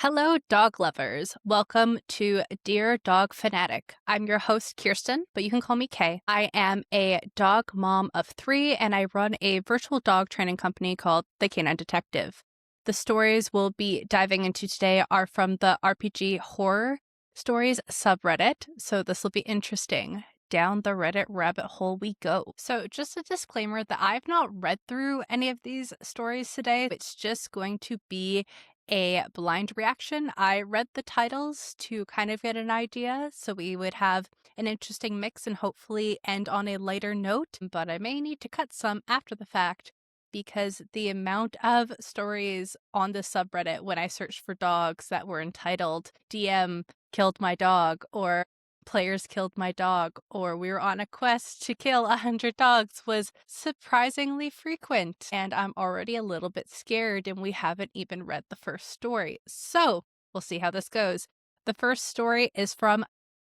Hello, dog lovers. Welcome to Dear Dog Fanatic. I'm your host, Kirsten, but you can call me Kay. I am a dog mom of 3, and I run a virtual dog training company called the Canine Detective. The stories we'll be diving into today are from the RPG Horror Stories subreddit, so this will be interesting. Down the Reddit rabbit hole we go. So, just a disclaimer that I've not read through any of these stories today. It's just going to be a blind reaction. I read the titles to kind of get an idea, so we would have an interesting mix and hopefully end on a lighter note, but I may need to cut some after the fact because the amount of stories on the subreddit when I searched for dogs that were entitled DM killed my dog or players killed my dog or we were on a quest to kill 100 dogs was surprisingly frequent, and I'm already a little bit scared and we haven't even read the first story. So we'll see how this goes. The first story is from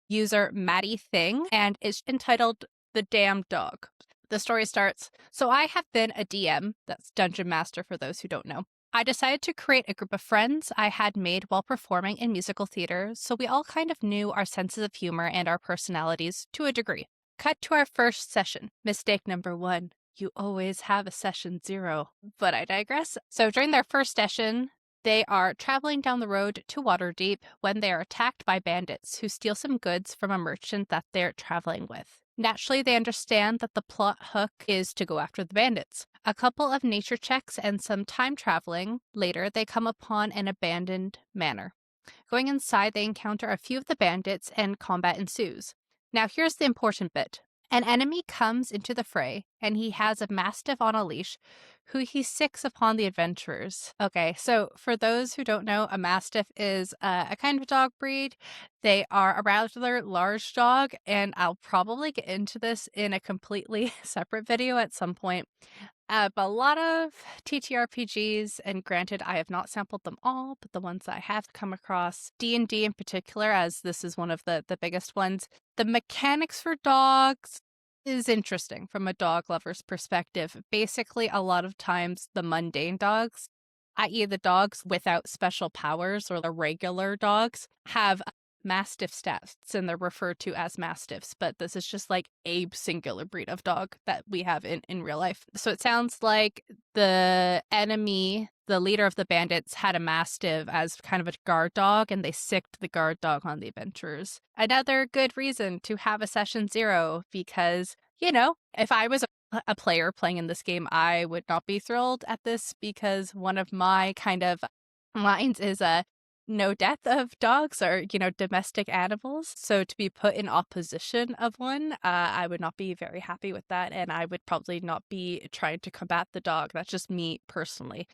user Maddie Thing and is entitled The Damned Dog. The story starts, so I have been a DM, that's Dungeon Master for those who don't know. I decided to create a group of friends I had made while performing in musical theater, so we all kind of knew our senses of humor and our personalities to a degree. Cut to our first session. Mistake number 1. You always have a session 0. But I digress. So during their first session, they are traveling down the road to Waterdeep when they are attacked by bandits who steal some goods from a merchant that they're traveling with. Naturally, they understand that the plot hook is to go after the bandits. A couple of nature checks and some time traveling later, they come upon an abandoned manor. Going inside, they encounter a few of the bandits and combat ensues. Now, here's the important bit. An enemy comes into the fray, and he has a mastiff on a leash who he sicks upon the adventurers. Okay, so for those who don't know, a mastiff is a kind of dog breed. They are a rather large dog, and I'll probably get into this in a completely separate video at some point. But a lot of TTRPGs, and granted, I have not sampled them all, but the ones I have come across, D&D in particular, as this is one of the biggest ones, the mechanics for dogs is interesting from a dog lover's perspective. Basically, a lot of times the mundane dogs, i.e. the dogs without special powers or the regular dogs, have mastiff stats and they're referred to as mastiffs, but this is just like a singular breed of dog that we have in real life. So it sounds like the enemy, the leader of the bandits, had a mastiff as kind of a guard dog, and they sicked the guard dog on the adventurers. Another good reason to have a session 0, because, you know, if I was a player playing in this game, I would not be thrilled at this, because one of my kind of lines is no death of dogs or, domestic animals. So to be put in opposition of one, I would not be very happy with that. And I would probably not be trying to combat the dog. That's just me personally.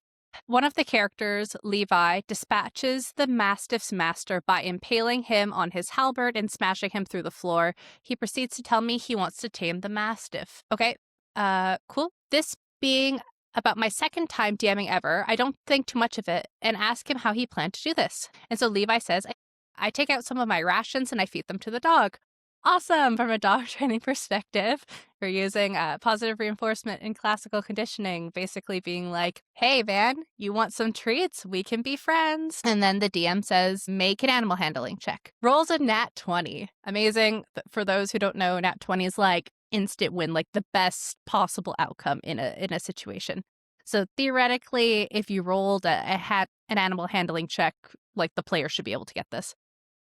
One of the characters, Levi, dispatches the Mastiff's master by impaling him on his halberd and smashing him through the floor. He proceeds to tell me he wants to tame the Mastiff. Okay, cool. This being about my second time DMing ever, I don't think too much of it and ask him how he planned to do this. And so Levi says, I take out some of my rations and I feed them to the dog. Awesome! From a dog training perspective, we're using positive reinforcement and classical conditioning, basically being like, hey, man, you want some treats? We can be friends. And then the DM says, make an animal handling check. Rolls a nat 20. Amazing. For those who don't know, nat 20 is like instant win, like the best possible outcome in a situation. So theoretically, if you rolled an animal handling check, like the player should be able to get this.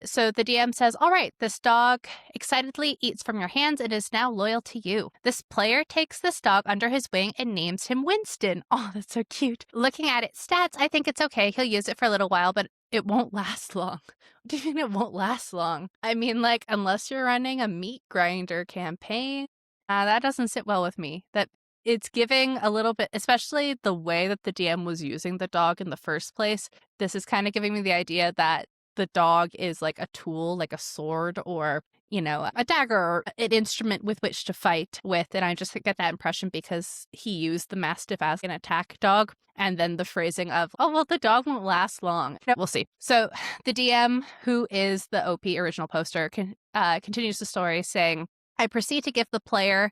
So the DM says, all right, this dog excitedly eats from your hands and is now loyal to you. This player takes this dog under his wing and names him Winston. Oh, that's so cute. Looking at its stats, I think it's okay. He'll use it for a little while, but it won't last long. What do you mean it won't last long? I mean, like, unless you're running a meat grinder campaign, that doesn't sit well with me. That it's giving a little bit, especially the way that the DM was using the dog in the first place. This is kind of giving me the idea that the dog is like a tool, like a sword or, a dagger or an instrument with which to fight with. And I just get that impression because he used the Mastiff as an attack dog. And then the phrasing of, oh, well, the dog won't last long. We'll see. So the DM, who is the OP original poster, continues the story saying, I proceed to give the player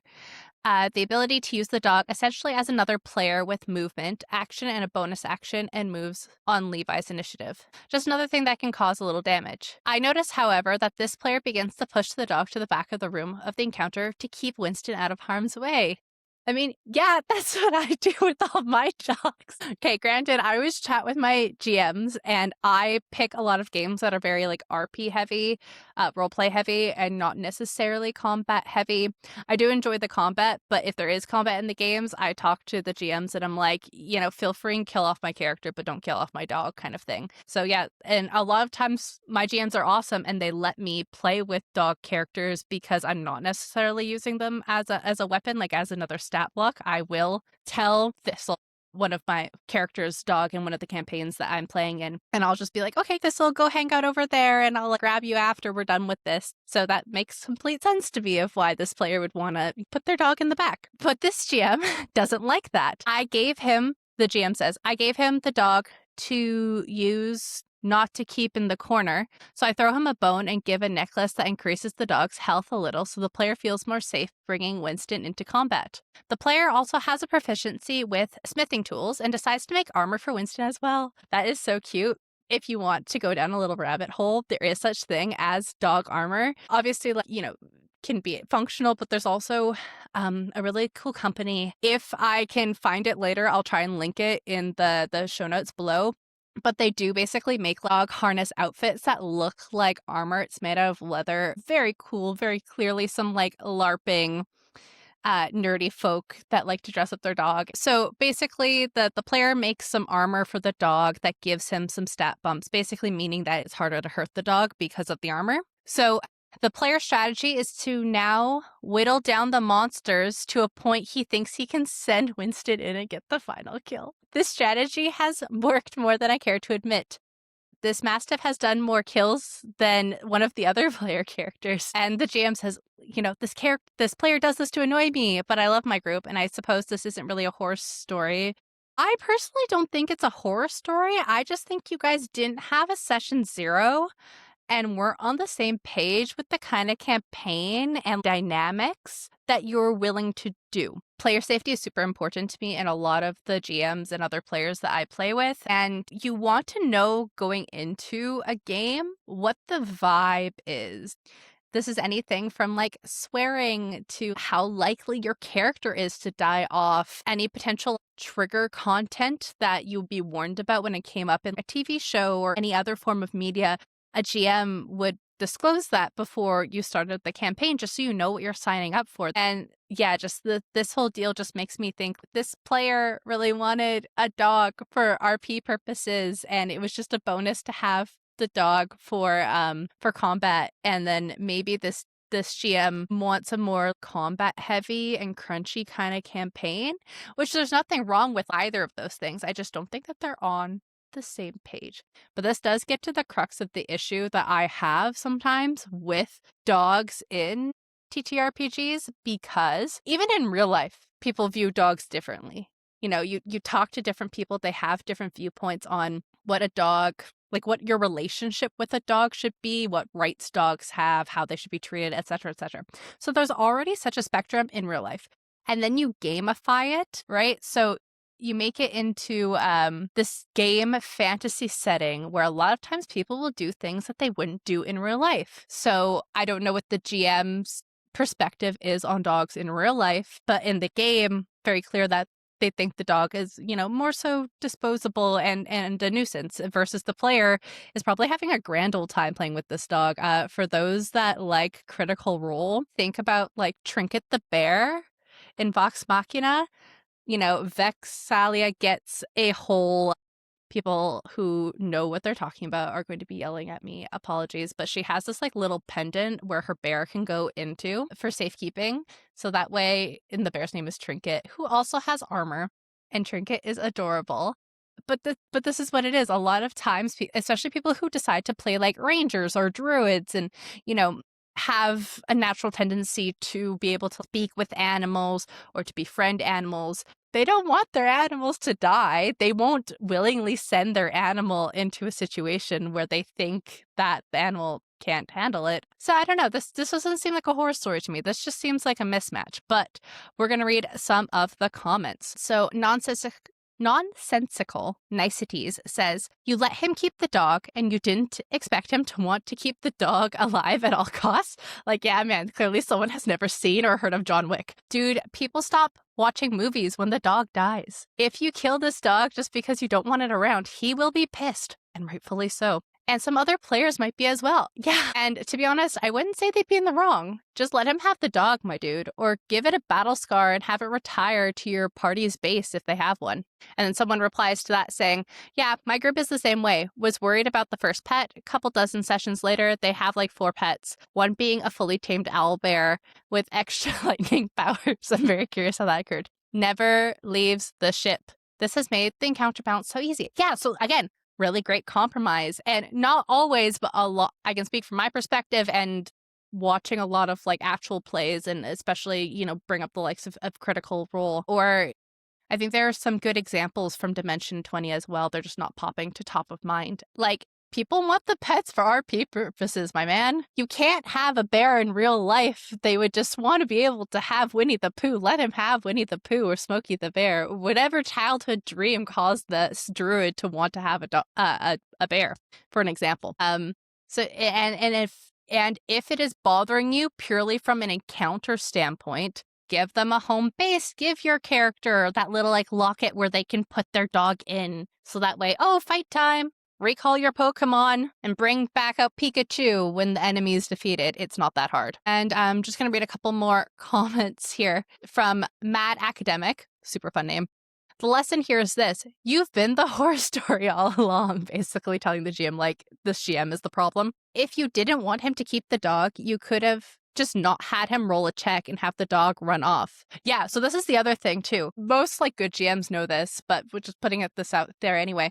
The ability to use the dog essentially as another player with movement, action, and a bonus action, and moves on Levi's initiative. Just another thing that can cause a little damage. I notice, however, that this player begins to push the dog to the back of the room of the encounter to keep Winston out of harm's way. I mean, yeah, that's what I do with all my dogs. Okay, granted, I always chat with my GMs and I pick a lot of games that are very like RP heavy, roleplay heavy, and not necessarily combat heavy. I do enjoy the combat, but if there is combat in the games, I talk to the GMs and I'm like, feel free and kill off my character, but don't kill off my dog kind of thing. So yeah, and a lot of times my GMs are awesome and they let me play with dog characters because I'm not necessarily using them as a weapon, like as another stat block. I will tell Thistle, one of my characters' dog in one of the campaigns that I'm playing in, and I'll just be like, okay, Thistle, go hang out over there and I'll grab you after we're done with this. So that makes complete sense to me of why this player would want to put their dog in the back. But this GM doesn't like that. The GM says, I gave him the dog to use, not to keep in the corner. So I throw him a bone and give a necklace that increases the dog's health a little so the player feels more safe bringing Winston into combat. The player also has a proficiency with smithing tools and decides to make armor for Winston as well. That is so cute. If you want to go down a little rabbit hole, there is such thing as dog armor. Obviously, can be functional, but there's also a really cool company. If I can find it later, I'll try and link it in the show notes below. But they do basically make dog harness outfits that look like armor. It's made out of leather. Very cool, very clearly some like LARPing nerdy folk that like to dress up their dog. So basically the player makes some armor for the dog that gives him some stat bumps, basically meaning that it's harder to hurt the dog because of the armor. So the player's strategy is to now whittle down the monsters to a point he thinks he can send Winston in and get the final kill. This strategy has worked more than I care to admit. This Mastiff has done more kills than one of the other player characters. And the GM says, this player does this to annoy me, but I love my group, and I suppose this isn't really a horror story. I personally don't think it's a horror story. I just think you guys didn't have a session 0 and we're on the same page with the kind of campaign and dynamics that you're willing to do. Player safety is super important to me and a lot of the GMs and other players that I play with. And you want to know going into a game what the vibe is. This is anything from like swearing to how likely your character is to die off, any potential trigger content that you'll be warned about when it came up in a TV show or any other form of media. A GM would disclose that before you started the campaign, just so you know what you're signing up for. And yeah, just this whole deal just makes me think this player really wanted a dog for RP purposes, and it was just a bonus to have the dog for combat. And then maybe this GM wants a more combat heavy and crunchy kind of campaign, which there's nothing wrong with either of those things. I just don't think that they're on the same page. But this does get to the crux of the issue that I have sometimes with dogs in TTRPGs, because even in real life, people view dogs differently. You talk to different people, they have different viewpoints on what a dog, like what your relationship with a dog should be, what rights dogs have, how they should be treated, etc., etc. So there's already such a spectrum in real life. And then you gamify it, right? So you make it into this game fantasy setting where a lot of times people will do things that they wouldn't do in real life. So I don't know what the GM's perspective is on dogs in real life, but in the game, very clear that they think the dog is, more so disposable and a nuisance, versus the player is probably having a grand old time playing with this dog. For those that like Critical Role, think about like Trinket the bear in Vox Machina. Vexalia gets a whole... People who know what they're talking about are going to be yelling at me. Apologies. But she has this like little pendant where her bear can go into for safekeeping. So that way, and the bear's name is Trinket, who also has armor. And Trinket is adorable. But this is what it is. A lot of times, especially people who decide to play like rangers or druids and, have a natural tendency to be able to speak with animals or to befriend animals. They don't want their animals to die. They won't willingly send their animal into a situation where they think that the animal can't handle it. So I don't know. This doesn't seem like a horror story to me. This just seems like a mismatch. But we're going to read some of the comments. So Nonsensical Niceties says, you let him keep the dog and you didn't expect him to want to keep the dog alive at all costs? Like, yeah, man, clearly someone has never seen or heard of John Wick. Dude, people stop watching movies when the dog dies. If you kill this dog just because you don't want it around, he will be pissed, and rightfully so. And some other players might be as well. Yeah. And to be honest, I wouldn't say they'd be in the wrong. Just let him have the dog, my dude, or give it a battle scar and have it retire to your party's base if they have one. And then someone replies to that saying, yeah, my group is the same way. Was worried about the first pet. A couple dozen sessions later, they have like 4 pets, one being a fully tamed owl bear with extra lightning powers. I'm very curious how that occurred. Never leaves the ship. This has made the encounter bounce so easy. Yeah, so again, really great compromise. And not always, but a lot. I can speak from my perspective and watching a lot of like actual plays, and especially, you know, bring up the likes of Critical Role. Or I think there are some good examples from Dimension 20 as well. They're just not popping to top of mind. Like, people want the pets for RP purposes, my man. You can't have a bear in real life. They would just want to be able to have Winnie the Pooh. Let him have Winnie the Pooh or Smokey the Bear. Whatever childhood dream caused this druid to want to have a bear, for an example. So if it is bothering you purely from an encounter standpoint, give them a home base. Give your character that little like locket where they can put their dog in. So that way, oh, fight time. Recall your Pokemon and bring back out Pikachu when the enemy is defeated. It's not that hard. And I'm just going to read a couple more comments here from Mad Academic. Super fun name. The lesson here is this. You've been the horror story all along, basically telling the GM, like, this GM is the problem. If you didn't want him to keep the dog, you could have just not had him roll a check and have the dog run off. Yeah, so this is the other thing, too. Most, like, good GMs know this, but we're just putting this out there anyway.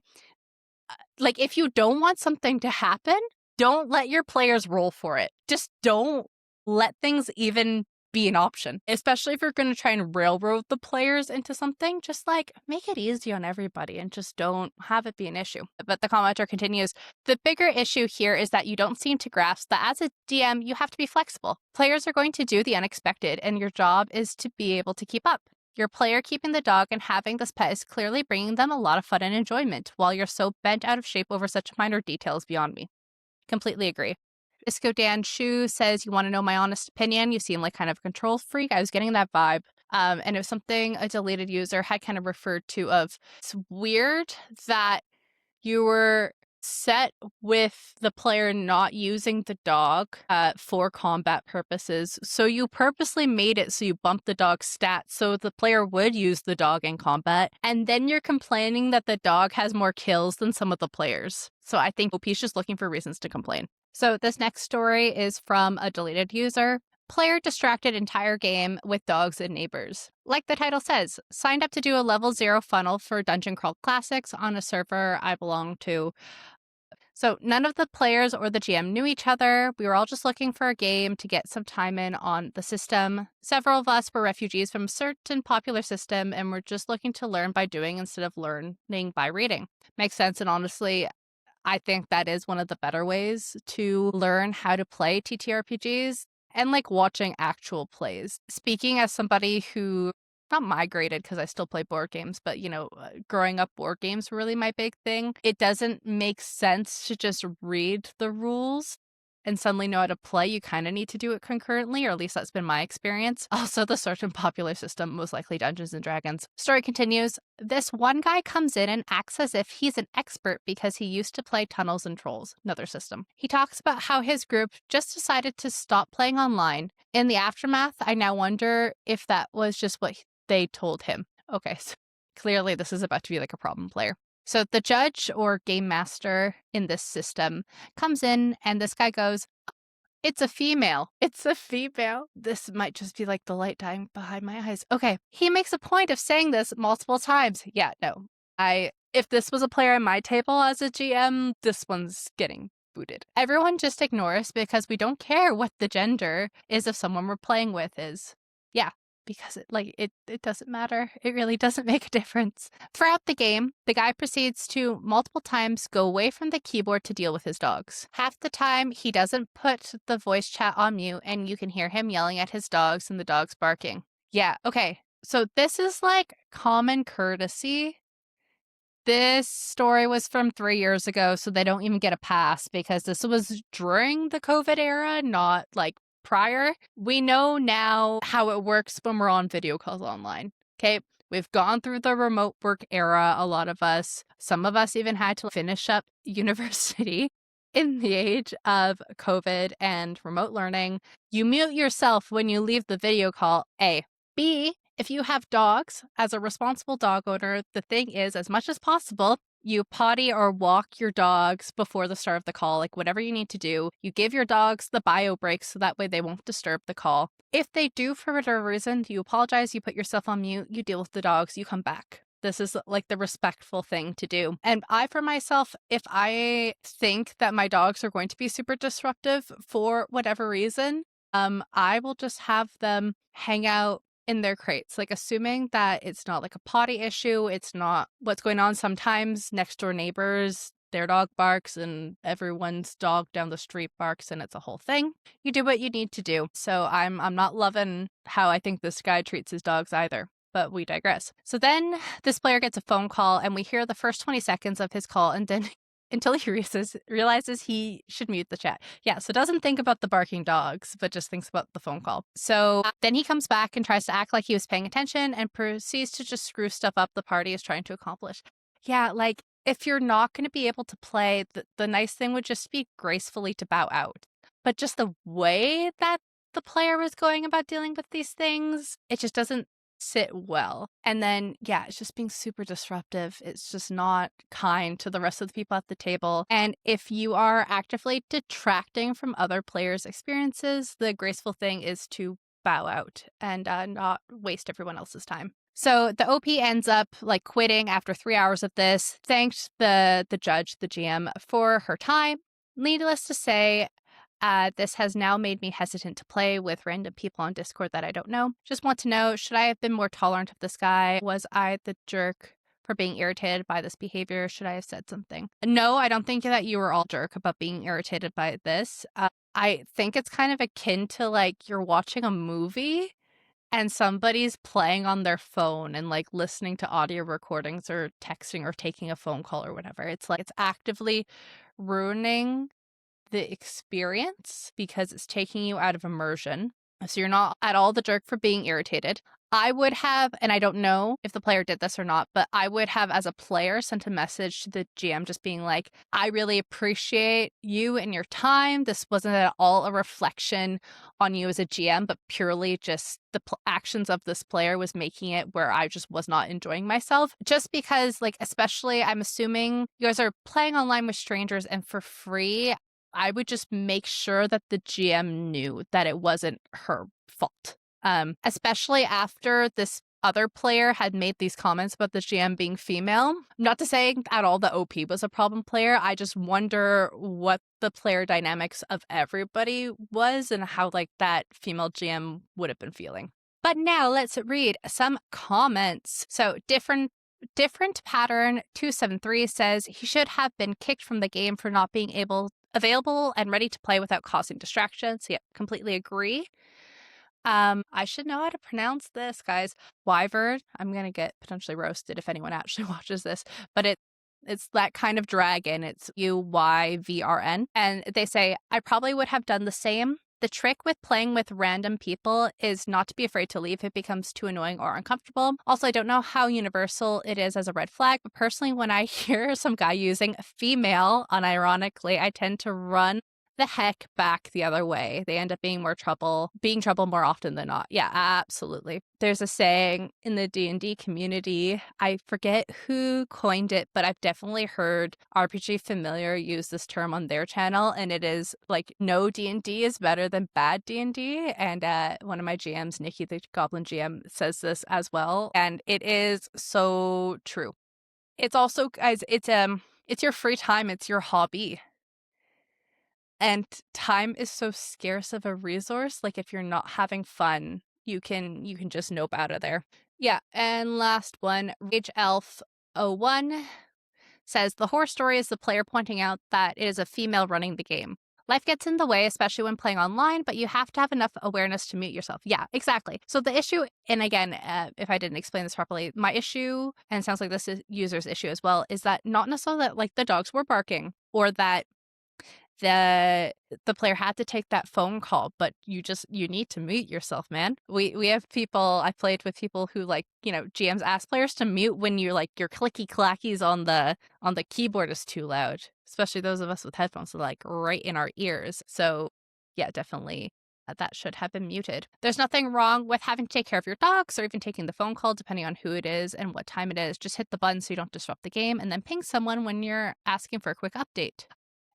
Like, if you don't want something to happen, don't let your players roll for it. Just don't let things even be an option. Especially if you're going to try and railroad the players into something, just like make it easy on everybody and just don't have it be an issue. But the commenter continues, the bigger issue here is that you don't seem to grasp that as a DM, you have to be flexible. Players are going to do the unexpected, and your job is to be able to keep up. Your player keeping the dog and having this pet is clearly bringing them a lot of fun and enjoyment, while you're so bent out of shape over such minor details beyond me. Completely agree. Disco Dan Shu says, you want to know my honest opinion? You seem like kind of a control freak. I was getting that vibe. And it was something a deleted user had kind of referred to of, it's weird that you were set with the player not using the dog for combat purposes. So you purposely made it so you bumped the dog's stats so the player would use the dog in combat. And then you're complaining that the dog has more kills than some of the players. So I think OP's just looking for reasons to complain. So this next story is from a deleted user. Player distracted entire game with dogs and neighbors. Like the title says, signed up to do a level 0 funnel for Dungeon Crawl Classics on a server I belong to. So none of the players or the GM knew each other. We were all just looking for a game to get some time in on the system. Several of us were refugees from a certain popular system and we're just looking to learn by doing instead of learning by reading. Makes sense, and honestly, I think that is one of the better ways to learn how to play TTRPGs and like watching actual plays. Speaking as somebody who not migrated because I still play board games, but growing up, board games were really my big thing. It doesn't make sense to just read the rules and suddenly know how to play. You kind of need to do it concurrently, or at least that's been my experience. Also, the certain popular system, most likely Dungeons and Dragons. Story continues. This one guy comes in and acts as if he's an expert because he used to play Tunnels and Trolls, another system. He talks about how his group just decided to stop playing online. In the aftermath, I now wonder if that was just what they told him. Okay, so clearly this is about to be like a problem player. So the judge or game master in this system comes in and this guy goes, it's a female. It's a female. This might just be like the light dying behind my eyes. Okay. He makes a point of saying this multiple times. Yeah, no. If this was a player on my table as a GM, this one's getting booted. Everyone just ignores because we don't care what the gender is of someone we're playing with is. Yeah. because it doesn't matter. It really doesn't make a difference. Throughout the game, the guy proceeds to multiple times go away from the keyboard to deal with his dogs. Half the time, he doesn't put the voice chat on mute, and you can hear him yelling at his dogs and the dogs barking. Yeah, okay. So this is like common courtesy. This story was from 3 years ago, so they don't even get a pass because this was during the COVID era, not like prior. We know now how it works when we're on video calls online. Okay. We've gone through the remote work era, a lot of us. Some of us even had to finish up university in the age of COVID and remote learning. You mute yourself when you leave the video call, A. B, if you have dogs, as a responsible dog owner, the thing is, as much as possible, you potty or walk your dogs before the start of the call, like whatever you need to do. You give your dogs the bio breaks so that way they won't disturb the call. If they do for whatever reason, you apologize, you put yourself on mute, you deal with the dogs, you come back. This is like the respectful thing to do. And I, for myself, if I think that my dogs are going to be super disruptive for whatever reason, I will just have them hang out in their crates, like assuming that it's not like a potty issue, it's not what's going on. Sometimes next door neighbors, their dog barks and everyone's dog down the street barks and it's a whole thing. You do what you need to do. So I'm not loving how I think this guy treats his dogs either. But we digress. So then this player gets a phone call and we hear the first 20 seconds of his call and then until he realizes he should mute the chat. Yeah, so doesn't think about the barking dogs, but just thinks about the phone call. So then he comes back and tries to act like he was paying attention and proceeds to just screw stuff up the party is trying to accomplish. Yeah, like if you're not going to be able to play, the nice thing would just be gracefully to bow out. But just the way that the player was going about dealing with these things, it just doesn't sit well. And then, yeah, it's just being super disruptive. It's just not kind to the rest of the people at the table. And if you are actively detracting from other players' experiences, the graceful thing is to bow out and not waste everyone else's time. So the OP ends up like quitting after 3 hours of this, thanked the judge, the GM, for her time. Needless to say, this has now made me hesitant to play with random people on Discord that I don't know. Just want to know, should I have been more tolerant of this guy? Was I the jerk for being irritated by this behavior? Should I have said something? No, I don't think that you were all jerk about being irritated by this. I think it's kind of akin to like you're watching a movie and somebody's playing on their phone and like listening to audio recordings or texting or taking a phone call or whatever. It's like it's actively ruining the experience because it's taking you out of immersion. So you're not at all the jerk for being irritated. I would have, and I don't know if the player did this or not, but I would have, as a player, sent a message to the GM just being like, I really appreciate you and your time. This wasn't at all a reflection on you as a GM, but purely just the actions of this player was making it where I just was not enjoying myself. Just because, like, especially, I'm assuming you guys are playing online with strangers and for free. I would just make sure that the GM knew that it wasn't her fault. Especially after this other player had made these comments about the GM being female. Not to say at all the OP was a problem player. I just wonder what the player dynamics of everybody was and how like that female GM would have been feeling. But now let's read some comments. So different pattern 273 says he should have been kicked from the game for not being available and ready to play without causing distractions. Yeah, completely agree. I should know how to pronounce this, guys. Wyvern. I'm gonna get potentially roasted if anyone actually watches this, but it's that kind of dragon. It's UYVRN. And they say, I probably would have done the same. The trick with playing with random people is not to be afraid to leave if it becomes too annoying or uncomfortable. Also, I don't know how universal it is as a red flag, but personally, when I hear some guy using female, unironically, I tend to run the heck back the other way. They end up being trouble more often than not. Yeah, absolutely. There's a saying in the D&D community, I forget who coined it, but I've definitely heard RPG Familiar use this term on their channel, and it is like, no D&D is better than bad D&D, and one of my GMs, Nikki the Goblin GM, says this as well, and it is so true. It's also, guys, it's your free time, it's your hobby. And time is so scarce of a resource. Like, if you're not having fun, you can just nope out of there. Yeah, and last one, Rage Elf 01 says the horror story is the player pointing out that it is a female running the game. Life gets in the way, especially when playing online, but you have to have enough awareness to mute yourself. Yeah, exactly. So the issue, and again, if I didn't explain this properly, my issue, and it sounds like this is user's issue as well, is that not necessarily that like the dogs were barking or that the player had to take that phone call, but you need to mute yourself, man. We have people, I played with people who like, GMs ask players to mute when you're like your clicky clackies on the keyboard is too loud, especially those of us with headphones, so like right in our ears. So yeah, definitely that should have been muted. There's nothing wrong with having to take care of your dogs or even taking the phone call, depending on who it is and what time it is. Just hit the button so you don't disrupt the game, and then ping someone when you're asking for a quick update.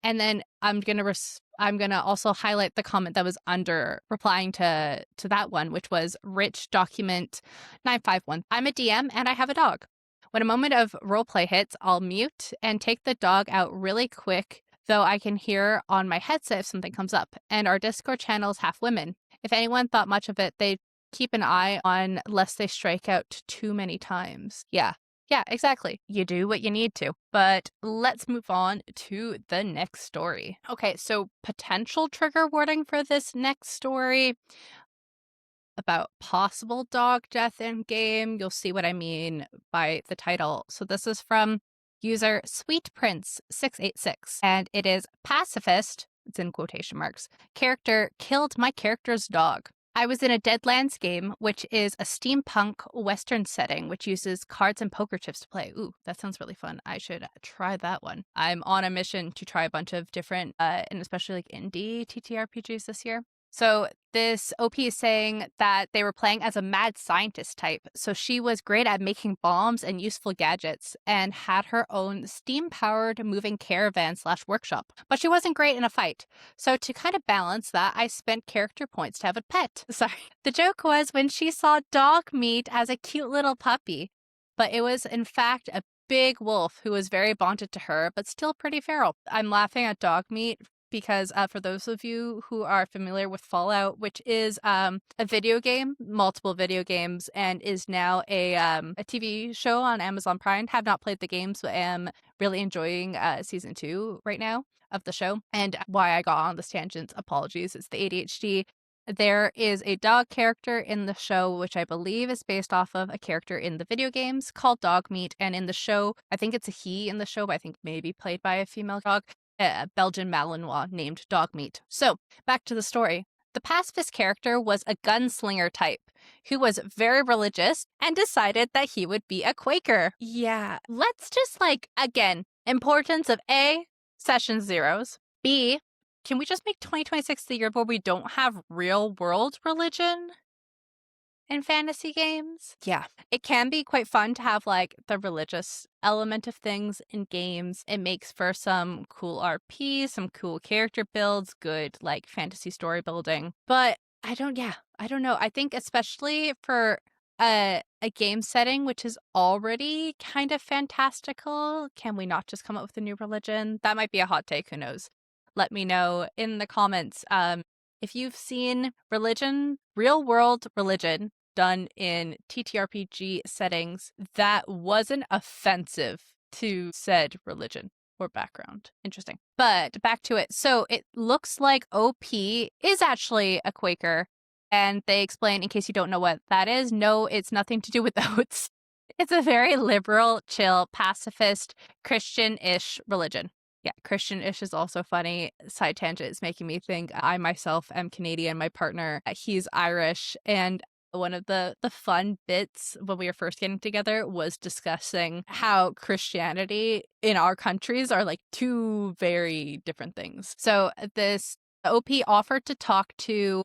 And then I'm gonna also highlight the comment that was under replying to that one, which was Rich Document 951. I'm a DM and I have a dog. When a moment of roleplay hits, I'll mute and take the dog out really quick, though I can hear on my headset if something comes up. And our Discord channel is half women. If anyone thought much of it, they'd keep an eye on lest they strike out too many times. Yeah, exactly. You do what you need to. But let's move on to the next story. Okay, so potential trigger warning for this next story about possible dog death in game. You'll see what I mean by the title. So this is from user Sweet Prince 686, and it is Pacifist, it's in quotation marks, character killed my character's dog. I was in a Deadlands game, which is a steampunk Western setting, which uses cards and poker chips to play. Ooh, that sounds really fun. I should try that one. I'm on a mission to try a bunch of different, and especially like indie TTRPGs this year. So this OP is saying that they were playing as a mad scientist type. So she was great at making bombs and useful gadgets and had her own steam-powered moving caravan / workshop. But she wasn't great in a fight. So to kind of balance that, I spent character points to have a pet. Sorry. The joke was when she saw dog meat as a cute little puppy. But it was in fact a big wolf who was very bonded to her, but still pretty feral. I'm laughing at dog meat because for those of you who are familiar with Fallout, which is a video game, multiple video games, and is now a TV show on Amazon Prime. Have not played the games, but am really enjoying season 2 right now of the show. And why I got on this tangent, apologies, it's the ADHD. There is a dog character in the show, which I believe is based off of a character in the video games called Dogmeat. And in the show, I think it's a he in the show, but I think maybe played by a female dog. A Belgian Malinois named Dogmeat. So, back to the story. The pacifist character was a gunslinger type who was very religious and decided that he would be a Quaker. Yeah, let's just again, importance of A, session zeros. B, can we just make 2026 the year where we don't have real world religion in fantasy games? Yeah, it can be quite fun to have the religious element of things in games. It makes for some cool RP, some cool character builds, good fantasy story building. But I don't know. I think especially for a game setting which is already kind of fantastical, can we not just come up with a new religion? That might be a hot take, who knows? Let me know in the comments. If you've seen religion, real world religion done in TTRPG settings that wasn't offensive to said religion or background. Interesting. But back to it. So it looks like OP is actually a Quaker. And they explain, in case you don't know what that is, no, it's nothing to do with oats. It's a very liberal, chill, pacifist, Christian-ish religion. Yeah, Christian-ish is also funny. Side tangent is making me think I myself am Canadian. My partner, he's Irish. And one of the fun bits when we were first getting together was discussing how Christianity in our countries are two very different things. So this OP offered to talk to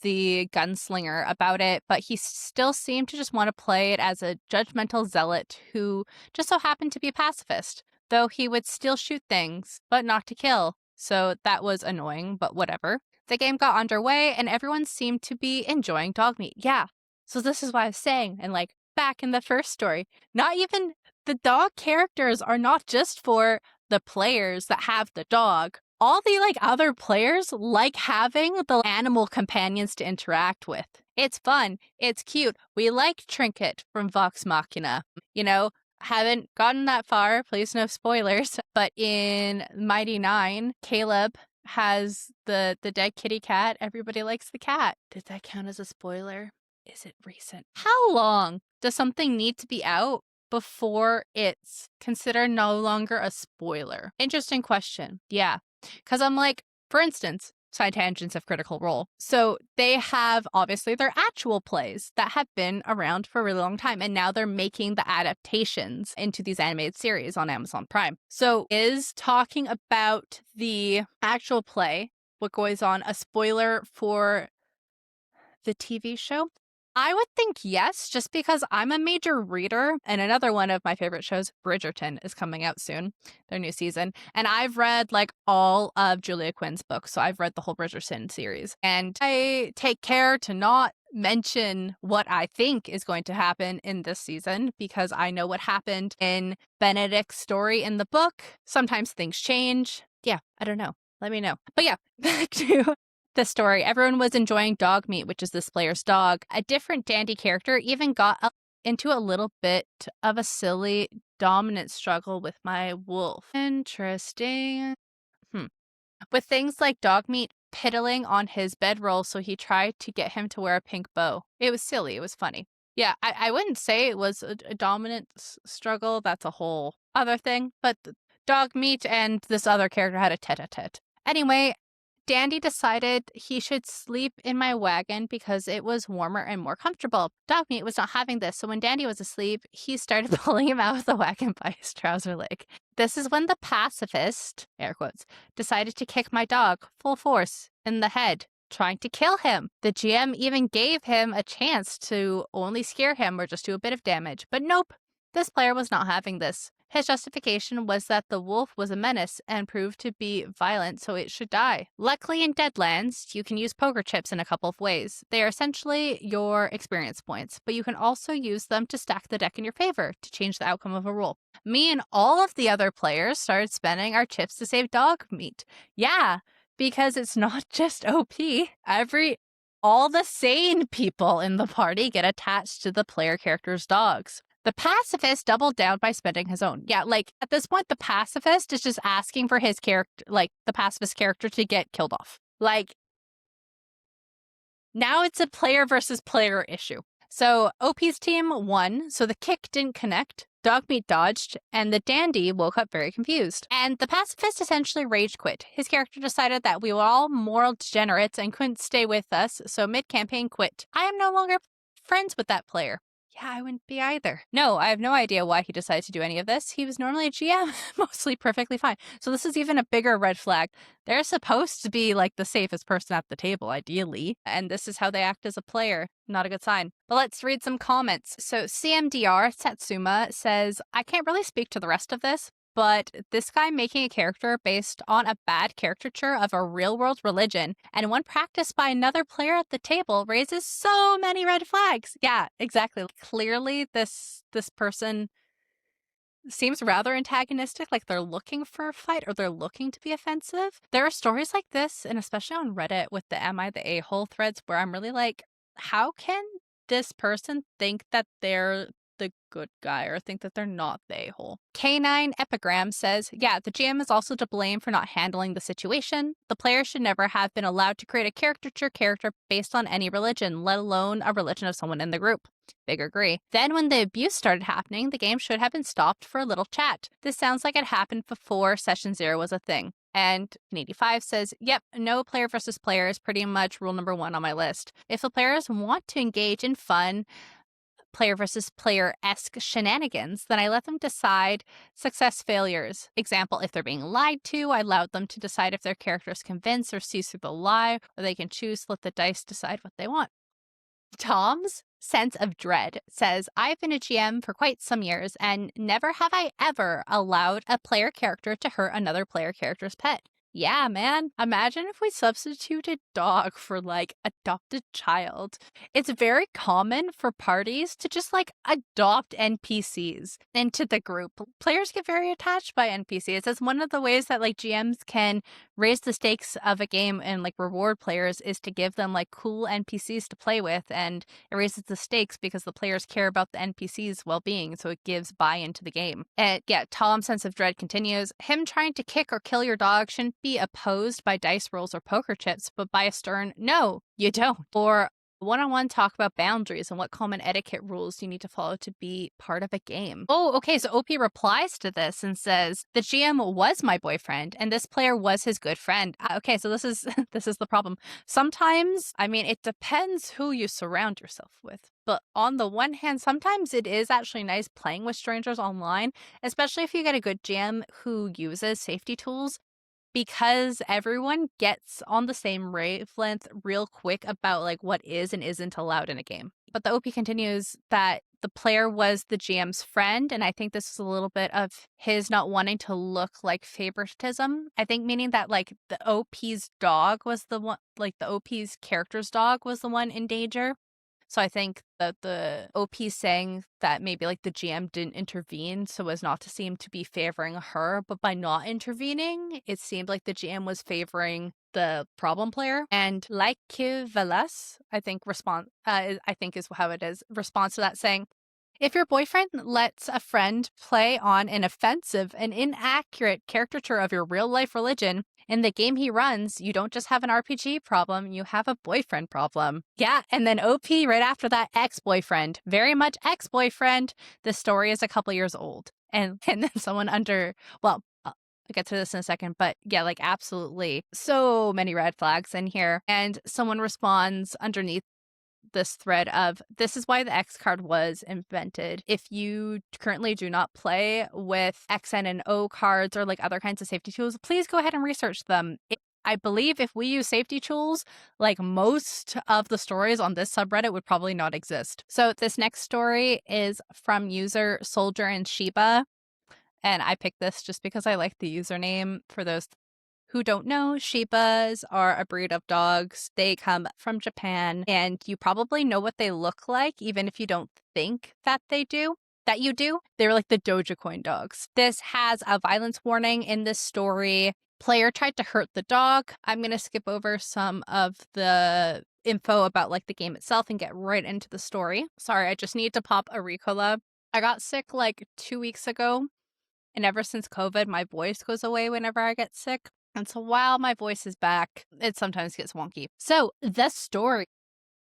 the gunslinger about it, but he still seemed to just want to play it as a judgmental zealot who just so happened to be a pacifist. Though he would still shoot things, but not to kill. So that was annoying, but whatever. The game got underway, and everyone seemed to be enjoying Dogmeat. Yeah. So this is what I was saying. And back in the first story, not even the dog characters are not just for the players that have the dog. All the other players like having the animal companions to interact with. It's fun. It's cute. We like Trinket from Vox Machina. You know, haven't gotten that far. Please, no spoilers. But in Mighty Nine, Caleb has the dead kitty cat. Everybody likes the cat. Did that count as a spoiler? Is it recent? How long does something need to be out before it's considered no longer a spoiler? Interesting question. Yeah. Because I'm like, for instance, side tangents of Critical Role. So they have obviously their actual plays that have been around for a really long time, and now they're making the adaptations into these animated series on Amazon Prime. So is talking about the actual play, what goes on, a spoiler for the TV show? I would think yes, just because I'm a major reader, and another one of my favorite shows, Bridgerton, is coming out soon, their new season. And I've read like all of Julia Quinn's books, so I've read the whole Bridgerton series. And I take care to not mention what I think is going to happen in this season because I know what happened in Benedict's story in the book. Sometimes things change. Yeah, I don't know. Let me know. But yeah, back to the story. Everyone was enjoying Dog Meat, which is this player's dog. A different Dandy character even got into a little bit of a silly dominant struggle with my wolf. Interesting. With things like Dog Meat piddling on his bedroll, so he tried to get him to wear a pink bow. It was silly. It was funny. Yeah, I wouldn't say it was a dominant struggle. That's a whole other thing. But Dog Meat and this other character had a tete-a-tete. Anyway, Dandy decided he should sleep in my wagon because it was warmer and more comfortable. Dogmeat was not having this, so when Dandy was asleep, he started pulling him out of the wagon by his trouser leg. This is when the pacifist, air quotes, decided to kick my dog full force in the head, trying to kill him. The GM even gave him a chance to only scare him or just do a bit of damage, but nope, this player was not having this. His justification was that the wolf was a menace and proved to be violent, so it should die. Luckily, in Deadlands, you can use poker chips in a couple of ways. They are essentially your experience points, but you can also use them to stack the deck in your favor to change the outcome of a roll. Me and all of the other players started spending our chips to save dog meat. Yeah, because it's not just OP. All the sane people in the party get attached to the player character's dogs. The pacifist doubled down by spending his own. Yeah, like at this point, the pacifist is just asking for his character, like the pacifist character, to get killed off. Like, now it's a player versus player issue. So OP's team won, so the kick didn't connect. Dogmeat dodged, and the Dandy woke up very confused. And the pacifist essentially rage quit. His character decided that we were all moral degenerates and couldn't stay with us, so mid-campaign quit. I am no longer friends with that player. Yeah, I wouldn't be either. No, I have no idea why he decided to do any of this. He was normally a GM, mostly perfectly fine. So this is even a bigger red flag. They're supposed to be like the safest person at the table, ideally. And this is how they act as a player. Not a good sign. But let's read some comments. So CMDR Satsuma says, I can't really speak to the rest of this, but this guy making a character based on a bad caricature of a real-world religion and one practiced by another player at the table raises so many red flags. Yeah, exactly. Clearly, this person seems rather antagonistic, like they're looking for a fight or they're looking to be offensive. There are stories like this, and especially on Reddit with the Am I the A-hole threads, where I'm really like, how can this person think that they're the good guy or think that they're not the a-hole? Canine Epigram says, yeah, the GM is also to blame for not handling the situation. The player should never have been allowed to create a caricature character based on any religion, let alone a religion of someone in the group. Big agree. Then when the abuse started happening, the game should have been stopped for a little chat. This sounds like it happened before Session 0 was a thing. And 85 says, yep, no player versus player is pretty much rule number 1 on my list. If the players want to engage in fun, player versus player-esque shenanigans, then I let them decide success failures. Example, if they're being lied to, I allowed them to decide if their character is convinced or sees through the lie, or they can choose to let the dice decide what they want. Tom's sense of dread says, I've been a GM for quite some years, and never have I ever allowed a player character to hurt another player character's pet. Yeah, man. Imagine if we substituted dog for like adopted child. It's very common for parties to just like adopt NPCs into the group. Players get very attached by NPCs. It's one of the ways that like GMs can raise the stakes of a game and like reward players is to give them like cool NPCs to play with, and it raises the stakes because the players care about the NPC's well-being, so it gives buy-in to the game. And yeah, Tom's sense of dread continues. Him trying to kick or kill your dog shouldn't be opposed by dice rolls or poker chips, but by a stern no, you don't. Or one-on-one talk about boundaries and what common etiquette rules you need to follow to be part of a game. Oh, okay, so OP replies to this and says, the GM was my boyfriend and this player was his good friend. Okay, so this is this is the problem. Sometimes, I mean, it depends who you surround yourself with. But on the one hand, sometimes it is actually nice playing with strangers online, especially if you get a good GM who uses safety tools, because everyone gets on the same wavelength real quick about like what is and isn't allowed in a game. But the OP continues that the player was the GM's friend, and I think this is a little bit of his not wanting to look like favoritism. I think meaning that like the OP's dog was the one, like the OP's character's dog was the one in danger. So I think that the OP saying that maybe like the GM didn't intervene so as not to seem to be favoring her, but by not intervening, it seemed like the GM was favoring the problem player. And like Velas, I think I think is how it is, response to that saying, if your boyfriend lets a friend play on an offensive and inaccurate caricature of your real life religion in the game he runs, you don't just have an RPG problem, you have a boyfriend problem. Yeah, and then OP right after that, ex-boyfriend. Very much ex-boyfriend. The story is a couple years old. And then someone well, I'll get to this in a second, but yeah, like absolutely so many red flags in here. And someone responds underneath this thread of, this is why the X card was invented. If you currently do not play with XN and O cards or like other kinds of safety tools, please go ahead and research them. I believe if we use safety tools, like most of the stories on this subreddit would probably not exist. So this next story is from user Soldier and Sheba. And I picked this just because I like the username. For those who don't know, Shibas are a breed of dogs. They come from Japan, and you probably know what they look like, even if you don't think that you do. They're like the Dogecoin dogs. This has a violence warning in this story. Player tried to hurt the dog. I'm going to skip over some of the info about like the game itself and get right into the story. Sorry, I just need to pop a Ricola. I got sick like 2 weeks ago, and ever since COVID, my voice goes away whenever I get sick. And so while my voice is back, it sometimes gets wonky. So the story,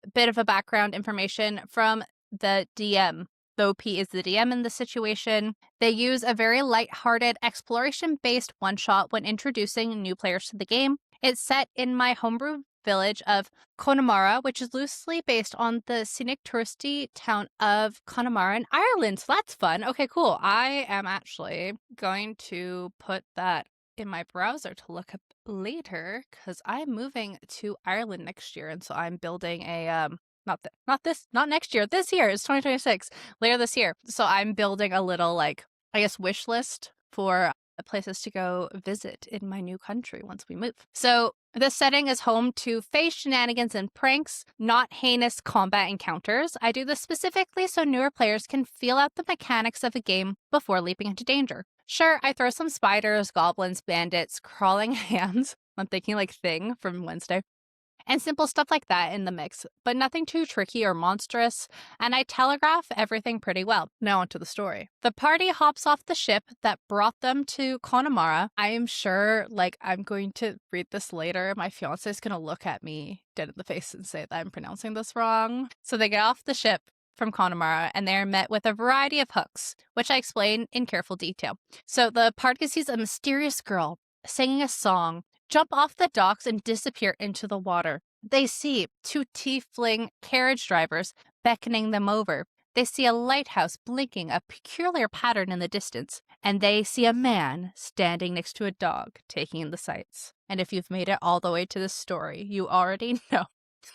a bit of a background information from the DM. The OP is the DM in the situation. They use a very lighthearted, exploration-based one-shot when introducing new players to the game. It's set in my homebrew village of Connemara, which is loosely based on the scenic touristy town of Connemara in Ireland. So that's fun. Okay, cool. I am actually going to put that in my browser to look up later because I'm moving to Ireland next year, and so I'm building a not next year, this year, it's 2026, later this year. So I'm building a little like, I guess, wish list for places to go visit in my new country once we move. So this setting is home to face shenanigans and pranks, not heinous combat encounters. I do this specifically so newer players can feel out the mechanics of a game before leaping into danger. Sure, I throw some spiders, goblins, bandits, crawling hands. I'm thinking like Thing from Wednesday. And simple stuff like that in the mix, but nothing too tricky or monstrous, and I telegraph everything pretty well. Now onto the story. The party hops off the ship that brought them to Connemara. I am sure, like, I'm going to read this later. My fiance is going to look at me dead in the face and say that I'm pronouncing this wrong. So they get off the ship from Connemara, and they are met with a variety of hooks, which I explain in careful detail. So the party sees a mysterious girl singing a song jump off the docks and disappear into the water. They see two tiefling carriage drivers beckoning them over. They see a lighthouse blinking a peculiar pattern in the distance, and they see a man standing next to a dog taking in the sights. And if you've made it all the way to this story, you already know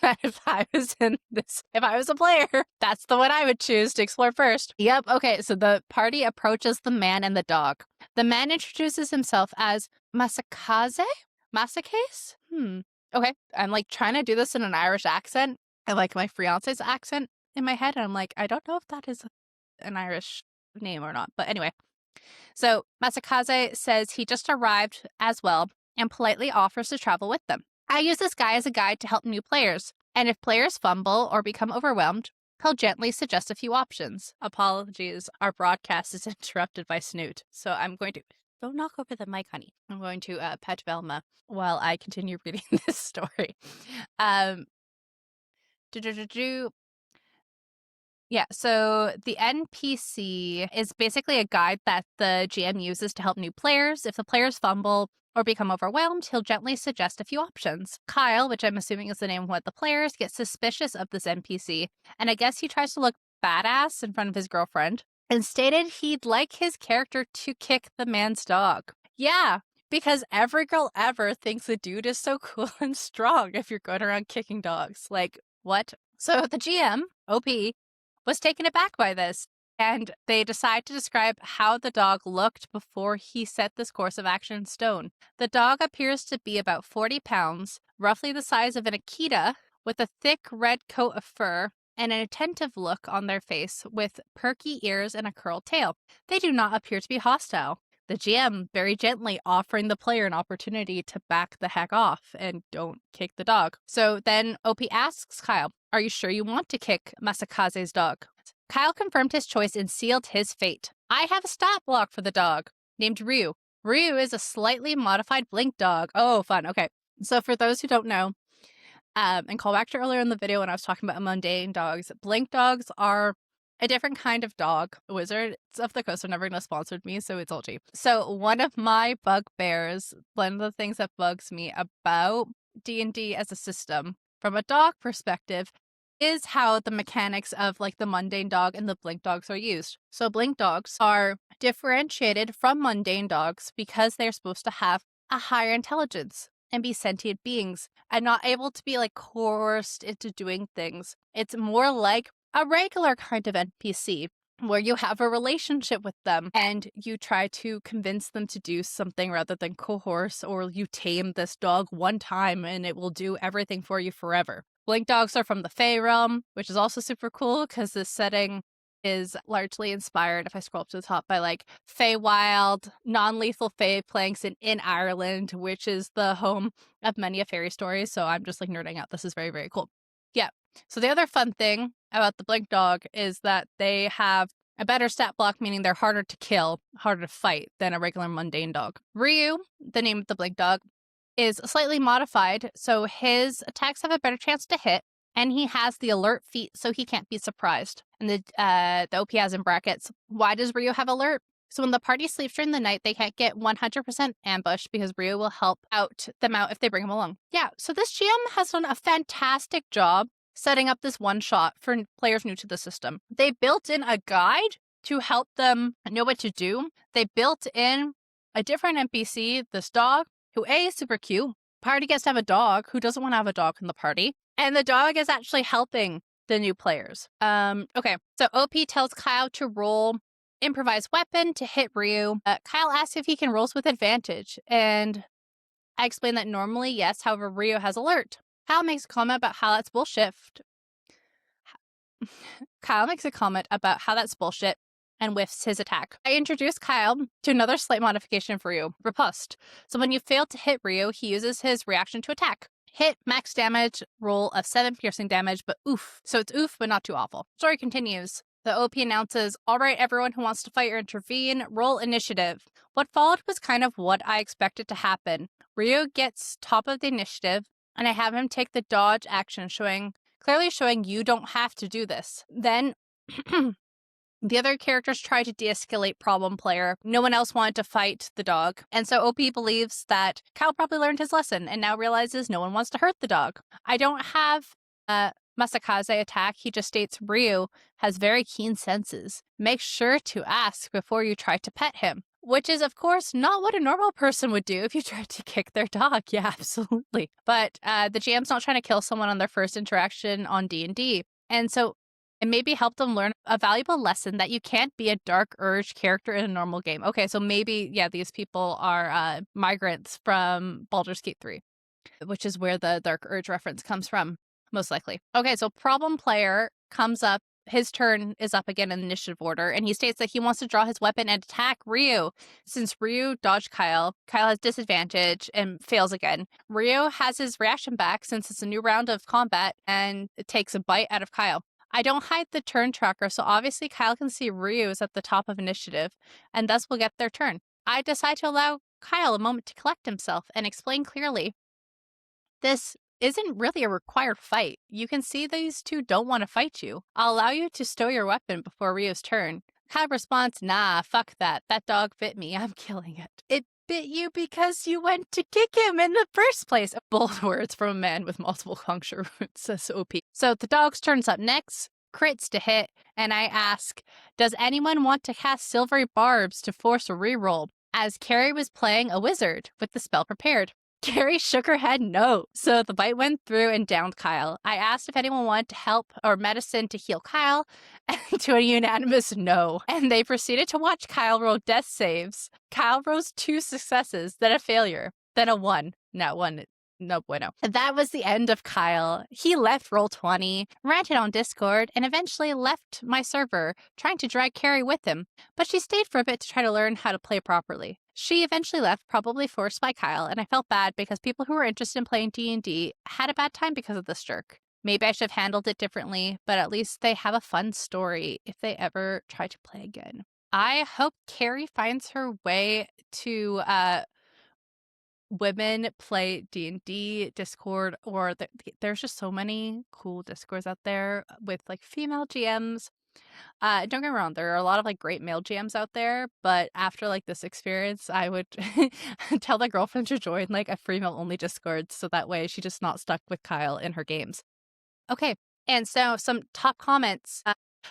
that if I was a player, that's the one I would choose to explore first. Yep, okay, so the party approaches the man and the dog. The man introduces himself as Masakaze, Masocase? Okay, I'm like trying to do this in an Irish accent. I like my fiance's accent in my head, and I'm like, I don't know if that is an Irish name or not. But anyway, so Masakaze says he just arrived as well and politely offers to travel with them. I use this guy as a guide to help new players, and if players fumble or become overwhelmed, he'll gently suggest a few options. Apologies, our broadcast is interrupted by Snoot, so I'm going to... Don't knock over the mic, honey. I'm going to pet Velma while I continue reading this story. Yeah, so the NPC is basically a guide that the GM uses to help new players. If the players fumble or become overwhelmed, he'll gently suggest a few options. Kyle, which I'm assuming is the name of one of the players, gets suspicious of this NPC, and I guess he tries to look badass in front of his girlfriend and stated he'd like his character to kick the man's dog. Yeah, because every girl ever thinks the dude is so cool and strong if you're going around kicking dogs. Like, what? So the GM, OP, was taken aback by this, and they decide to describe how the dog looked before he set this course of action in stone. The dog appears to be about 40 pounds, roughly the size of an Akita, with a thick red coat of fur and an attentive look on their face with perky ears and a curled tail. They do not appear to be hostile. The GM very gently offering the player an opportunity to back the heck off and don't kick the dog. So then OP asks Kyle, are you sure you want to kick Masakaze's dog? Kyle confirmed his choice and sealed his fate. I have a stat block for the dog, named Ryu. Ryu is a slightly modified blink dog. Oh, fun. Okay. So for those who don't know, and call back to earlier in the video when I was talking about mundane dogs, blink dogs are a different kind of dog. Wizards of the Coast are never going to sponsor me, so it's all cheap. So one of my bugbears, one of the things that bugs me about D&D as a system, from a dog perspective, is how the mechanics of like the mundane dog and the blink dogs are used. So blink dogs are differentiated from mundane dogs because they're supposed to have a higher intelligence and be sentient beings and not able to be like coerced into doing things. It's more like a regular kind of NPC where you have a relationship with them and you try to convince them to do something rather than coerce, or you tame this dog one time and it will do everything for you forever. Blink dogs are from the Fey realm, which is also super cool because this setting is largely inspired, if I scroll up to the top, by like Feywild, non-lethal Fey planks in Ireland, which is the home of many a fairy stories. So I'm just like nerding out. This is very, very cool. Yeah. So the other fun thing about the blink dog is that they have a better stat block, meaning they're harder to kill, harder to fight than a regular mundane dog. Ryu, the name of the blink dog, is slightly modified, so his attacks have a better chance to hit, and he has the alert feat, so he can't be surprised. And the OP has in brackets, why does Ryu have alert? So when the party sleeps during the night, they can't get 100% ambush because Ryu will help them out if they bring him along. Yeah, so this GM has done a fantastic job setting up this one shot for players new to the system. They built in a guide to help them know what to do. They built in a different NPC, this dog, who A, is super cute. Party gets to have a dog. Who doesn't want to have a dog in the party? And the dog is actually helping the new players. Okay, so OP tells Kyle to roll improvised weapon to hit Ryu. Kyle asks if he can rolls with advantage, and I explain that normally, yes, however, Ryu has alert. Kyle makes a comment about how that's bullshit. Kyle makes a comment about how that's bullshit and whiffs his attack. I introduce Kyle to another slight modification for Ryu, riposte. So when you fail to hit Ryu, he uses his reaction to attack. Hit, max damage, roll of 7 piercing damage, but oof. So it's oof, but not too awful. Story continues. The OP announces, all right, everyone who wants to fight or intervene, roll initiative. What followed was kind of what I expected to happen. Ryu gets top of the initiative, and I have him take the dodge action, clearly showing you don't have to do this. Then the other characters try to de-escalate problem player. No one else wanted to fight the dog. And so OP believes that Kyle probably learned his lesson and now realizes no one wants to hurt the dog. I don't have Masakaze attack. He just states Ryu has very keen senses. Make sure to ask before you try to pet him. Which is, of course, not what a normal person would do if you tried to kick their dog. Yeah, absolutely. But the GM's not trying to kill someone on their first interaction on D&D. And so and maybe help them learn a valuable lesson that you can't be a dark urge character in a normal game. Okay, so maybe, yeah, these people are migrants from Baldur's Gate 3, which is where the dark urge reference comes from, most likely. Okay, so problem player comes up. His turn is up again in initiative order, and he states that he wants to draw his weapon and attack Ryu. Since Ryu dodged Kyle, Kyle has disadvantage and fails again. Ryu has his reaction back since it's a new round of combat, and it takes a bite out of Kyle. I don't hide the turn tracker, so obviously Kyle can see Ryu is at the top of initiative, and thus will get their turn. I decide to allow Kyle a moment to collect himself and explain clearly. This isn't really a required fight. You can see these two don't want to fight you. I'll allow you to stow your weapon before Rio's turn. Kyle responds, nah, fuck that. That dog bit me. I'm killing it. It bit you because you went to kick him in the first place. Bold words from a man with multiple puncture wounds, says OP. So the dog's turn's up next. Crits to hit, and I ask, does anyone want to cast Silvery Barbs to force a reroll? As Carrie was playing a wizard with the spell prepared. Carrie shook her head no, so the bite went through and downed Kyle. I asked if anyone wanted to help or medicine to heal Kyle, and to a unanimous no. And they proceeded to watch Kyle roll death saves. Kyle rolls 2 successes, then a failure, then a 1. Not 1. No bueno. That was the end of Kyle. He left Roll20, ranted on Discord, and eventually left my server, trying to drag Carrie with him. But she stayed for a bit to try to learn how to play properly. She eventually left, probably forced by Kyle, and I felt bad because people who were interested in playing D&D had a bad time because of this jerk. Maybe I should have handled it differently, but at least they have a fun story if they ever try to play again. I hope Carrie finds her way to women play D&D Discord, or there's just so many cool Discords out there with like female GMs. Don't get me wrong, there are a lot of like great male GMs out there, but after like this experience, I would tell the girlfriend to join like a female only Discord so that way she's just not stuck with Kyle in her games. Okay, and so some top comments.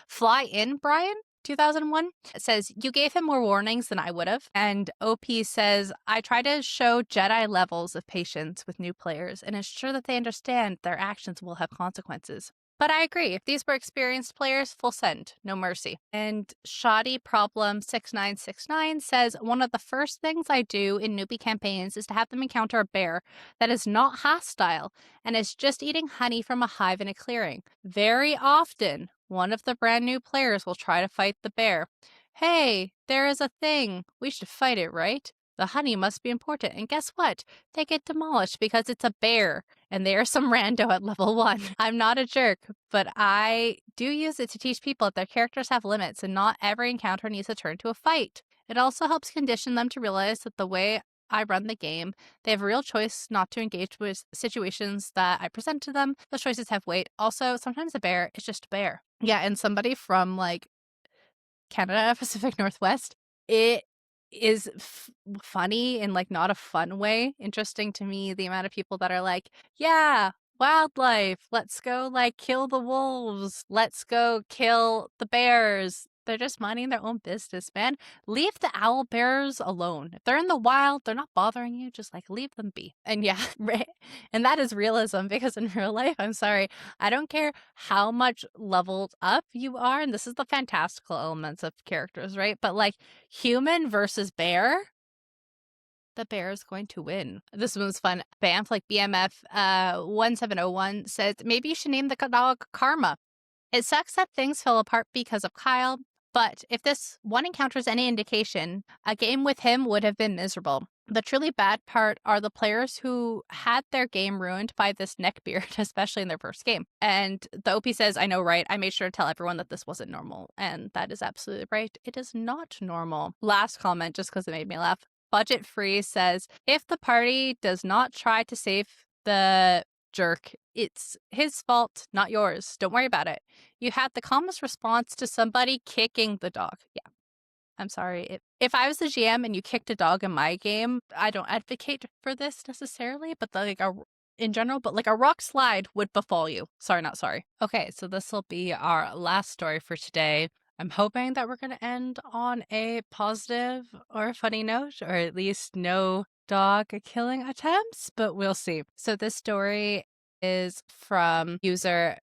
Fly in, Brian. 2001 says, you gave him more warnings than I would have. And OP says, I try to show Jedi levels of patience with new players and ensure that they understand their actions will have consequences. But I agree, if these were experienced players, full send, no mercy. And Shoddy Problem 6969 says, one of the first things I do in newbie campaigns is to have them encounter a bear that is not hostile and is just eating honey from a hive in a clearing. Very often, one of the brand new players will try to fight the bear. Hey, there is a thing. We should fight it, right? The honey must be important. And guess what? They get demolished because it's a bear. And they are some rando at level 1. I'm not a jerk, but I do use it to teach people that their characters have limits and not every encounter needs to turn to a fight. It also helps condition them to realize that the way I run the game, they have a real choice not to engage with situations that I present to them. Those choices have weight. Also, sometimes a bear is just a bear. Yeah, and somebody from like Canada, Pacific Northwest, it is funny in like not a fun way. Interesting to me, the amount of people that are like, yeah, wildlife, let's go like kill the wolves, let's go kill the bears. They're just minding their own business, man. Leave the owl bears alone. If they're in the wild, they're not bothering you. Just like leave them be. And yeah, right. And that is realism, because in real life, I'm sorry, I don't care how much leveled up you are. And this is the fantastical elements of characters, right? But like human versus bear, the bear is going to win. This one's fun. Bamf, like BMF 1701 says, maybe you should name the dog Karma. It sucks that things fell apart because of Kyle, but if this one encounter is any indication, a game with him would have been miserable. The truly bad part are the players who had their game ruined by this neckbeard, especially in their first game. And the OP says, I know, right? I made sure to tell everyone that this wasn't normal. And that is absolutely right. It is not normal. Last comment, just because it made me laugh. Budget Free says, if the party does not try to save the jerk, it's his fault, not yours. Don't worry about it. You had the calmest response to somebody kicking the dog. Yeah, I'm sorry. If I was the GM and you kicked a dog in my game, I don't advocate for this necessarily, but in general, but like a rock slide would befall you. Sorry, not sorry. Okay, so this will be our last story for today. I'm hoping that we're going to end on a positive or funny note, or at least no dog killing attempts, but we'll see. So this story is from user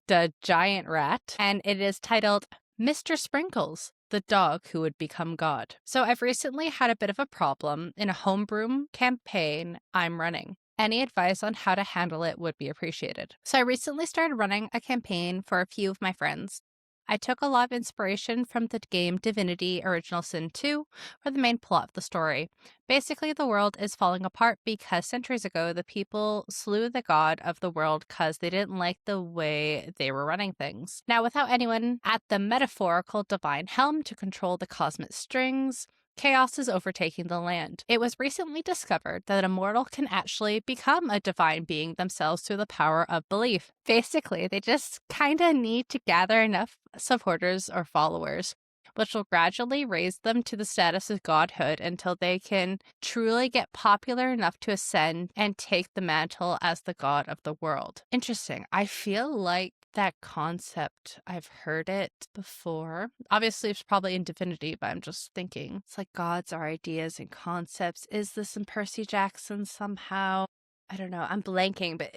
the giant rat, and it is titled Mr. Sprinkles, the dog who would become God. So I've recently had a bit of a problem in a homebrew campaign I'm running. Any advice on how to handle it would be appreciated. So I recently started running a campaign for a few of my friends. I took a lot of inspiration from the game Divinity Original Sin 2 for the main plot of the story. Basically, the world is falling apart because centuries ago the people slew the god of the world because they didn't like the way they were running things. Now, without anyone at the metaphorical divine helm to control the cosmic strings, chaos is overtaking the land. It was recently discovered that a mortal can actually become a divine being themselves through the power of belief. Basically, they just kind of need to gather enough supporters or followers, which will gradually raise them to the status of godhood until they can truly get popular enough to ascend and take the mantle as the god of the world. Interesting. I feel like that concept, I've heard it before. Obviously, it's probably in Divinity, but I'm just thinking it's like gods are ideas and concepts. Is this in Percy Jackson somehow? I don't know. I'm blanking, but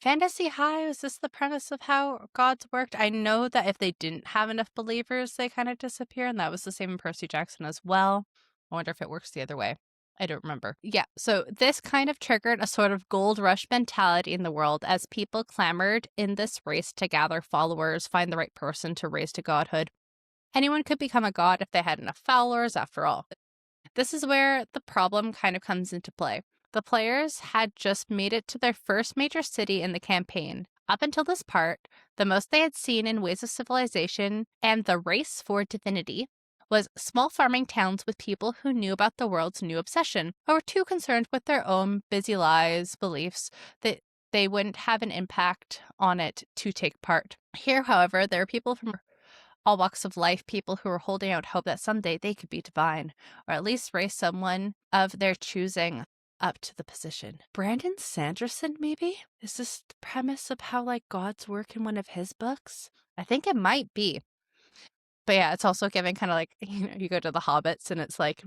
Fantasy High, is this the premise of how gods worked? I know that if they didn't have enough believers, they kind of disappear, and that was the same in Percy Jackson as well. I wonder if it works the other way. I don't remember. Yeah, so this kind of triggered a sort of gold rush mentality in the world as people clamored in this race to gather followers, find the right person to raise to godhood. Anyone could become a god if they had enough followers, after all. This is where the problem kind of comes into play. The players had just made it to their first major city in the campaign. Up until this part, the most they had seen in ways of civilization and the race for divinity was small farming towns with people who knew about the world's new obsession, or were too concerned with their own busy lives, beliefs, that they wouldn't have an impact on it to take part. Here, however, there are people from all walks of life, people who are holding out hope that someday they could be divine, or at least raise someone of their choosing up to the position. Brandon Sanderson, maybe? Is this the premise of how, like, gods work in one of his books? I think it might be. But yeah, it's also giving kind of like, you go to the Hobbits and it's like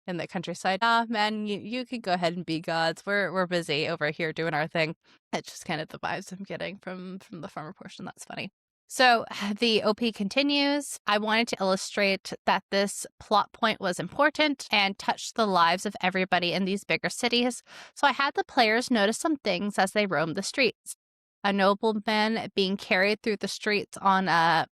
in the countryside, man, you can go ahead and be gods. We're busy over here doing our thing. It's just kind of the vibes I'm getting from the farmer portion. That's funny. So the OP continues. I wanted to illustrate that this plot point was important and touched the lives of everybody in these bigger cities. So I had the players notice some things as they roamed the streets. A nobleman being carried through the streets on a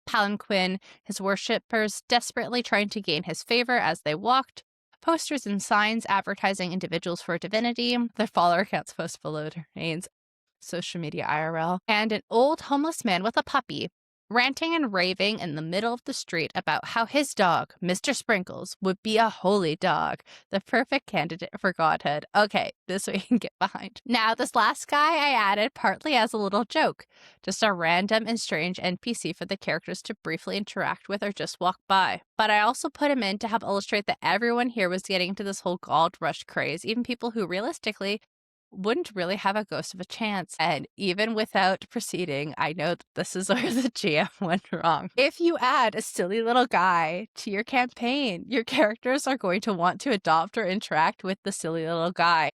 palanquin, his worshippers desperately trying to gain his favor as they walked, posters and signs advertising individuals for divinity, their follower accounts post below their names, social media IRL, and an old homeless man with a puppy ranting and raving in the middle of the street about how his dog, Mr. Sprinkles, would be a holy dog, the perfect candidate for godhood. Okay, this we can get behind. Now, this last guy I added partly as a little joke, just a random and strange NPC for the characters to briefly interact with or just walk by. But I also put him in to help illustrate that everyone here was getting into this whole god rush craze, even people who realistically wouldn't really have a ghost of a chance. And even without proceeding, I know that this is where the GM went wrong. If you add a silly little guy to your campaign, your characters are going to want to adopt or interact with the silly little guy.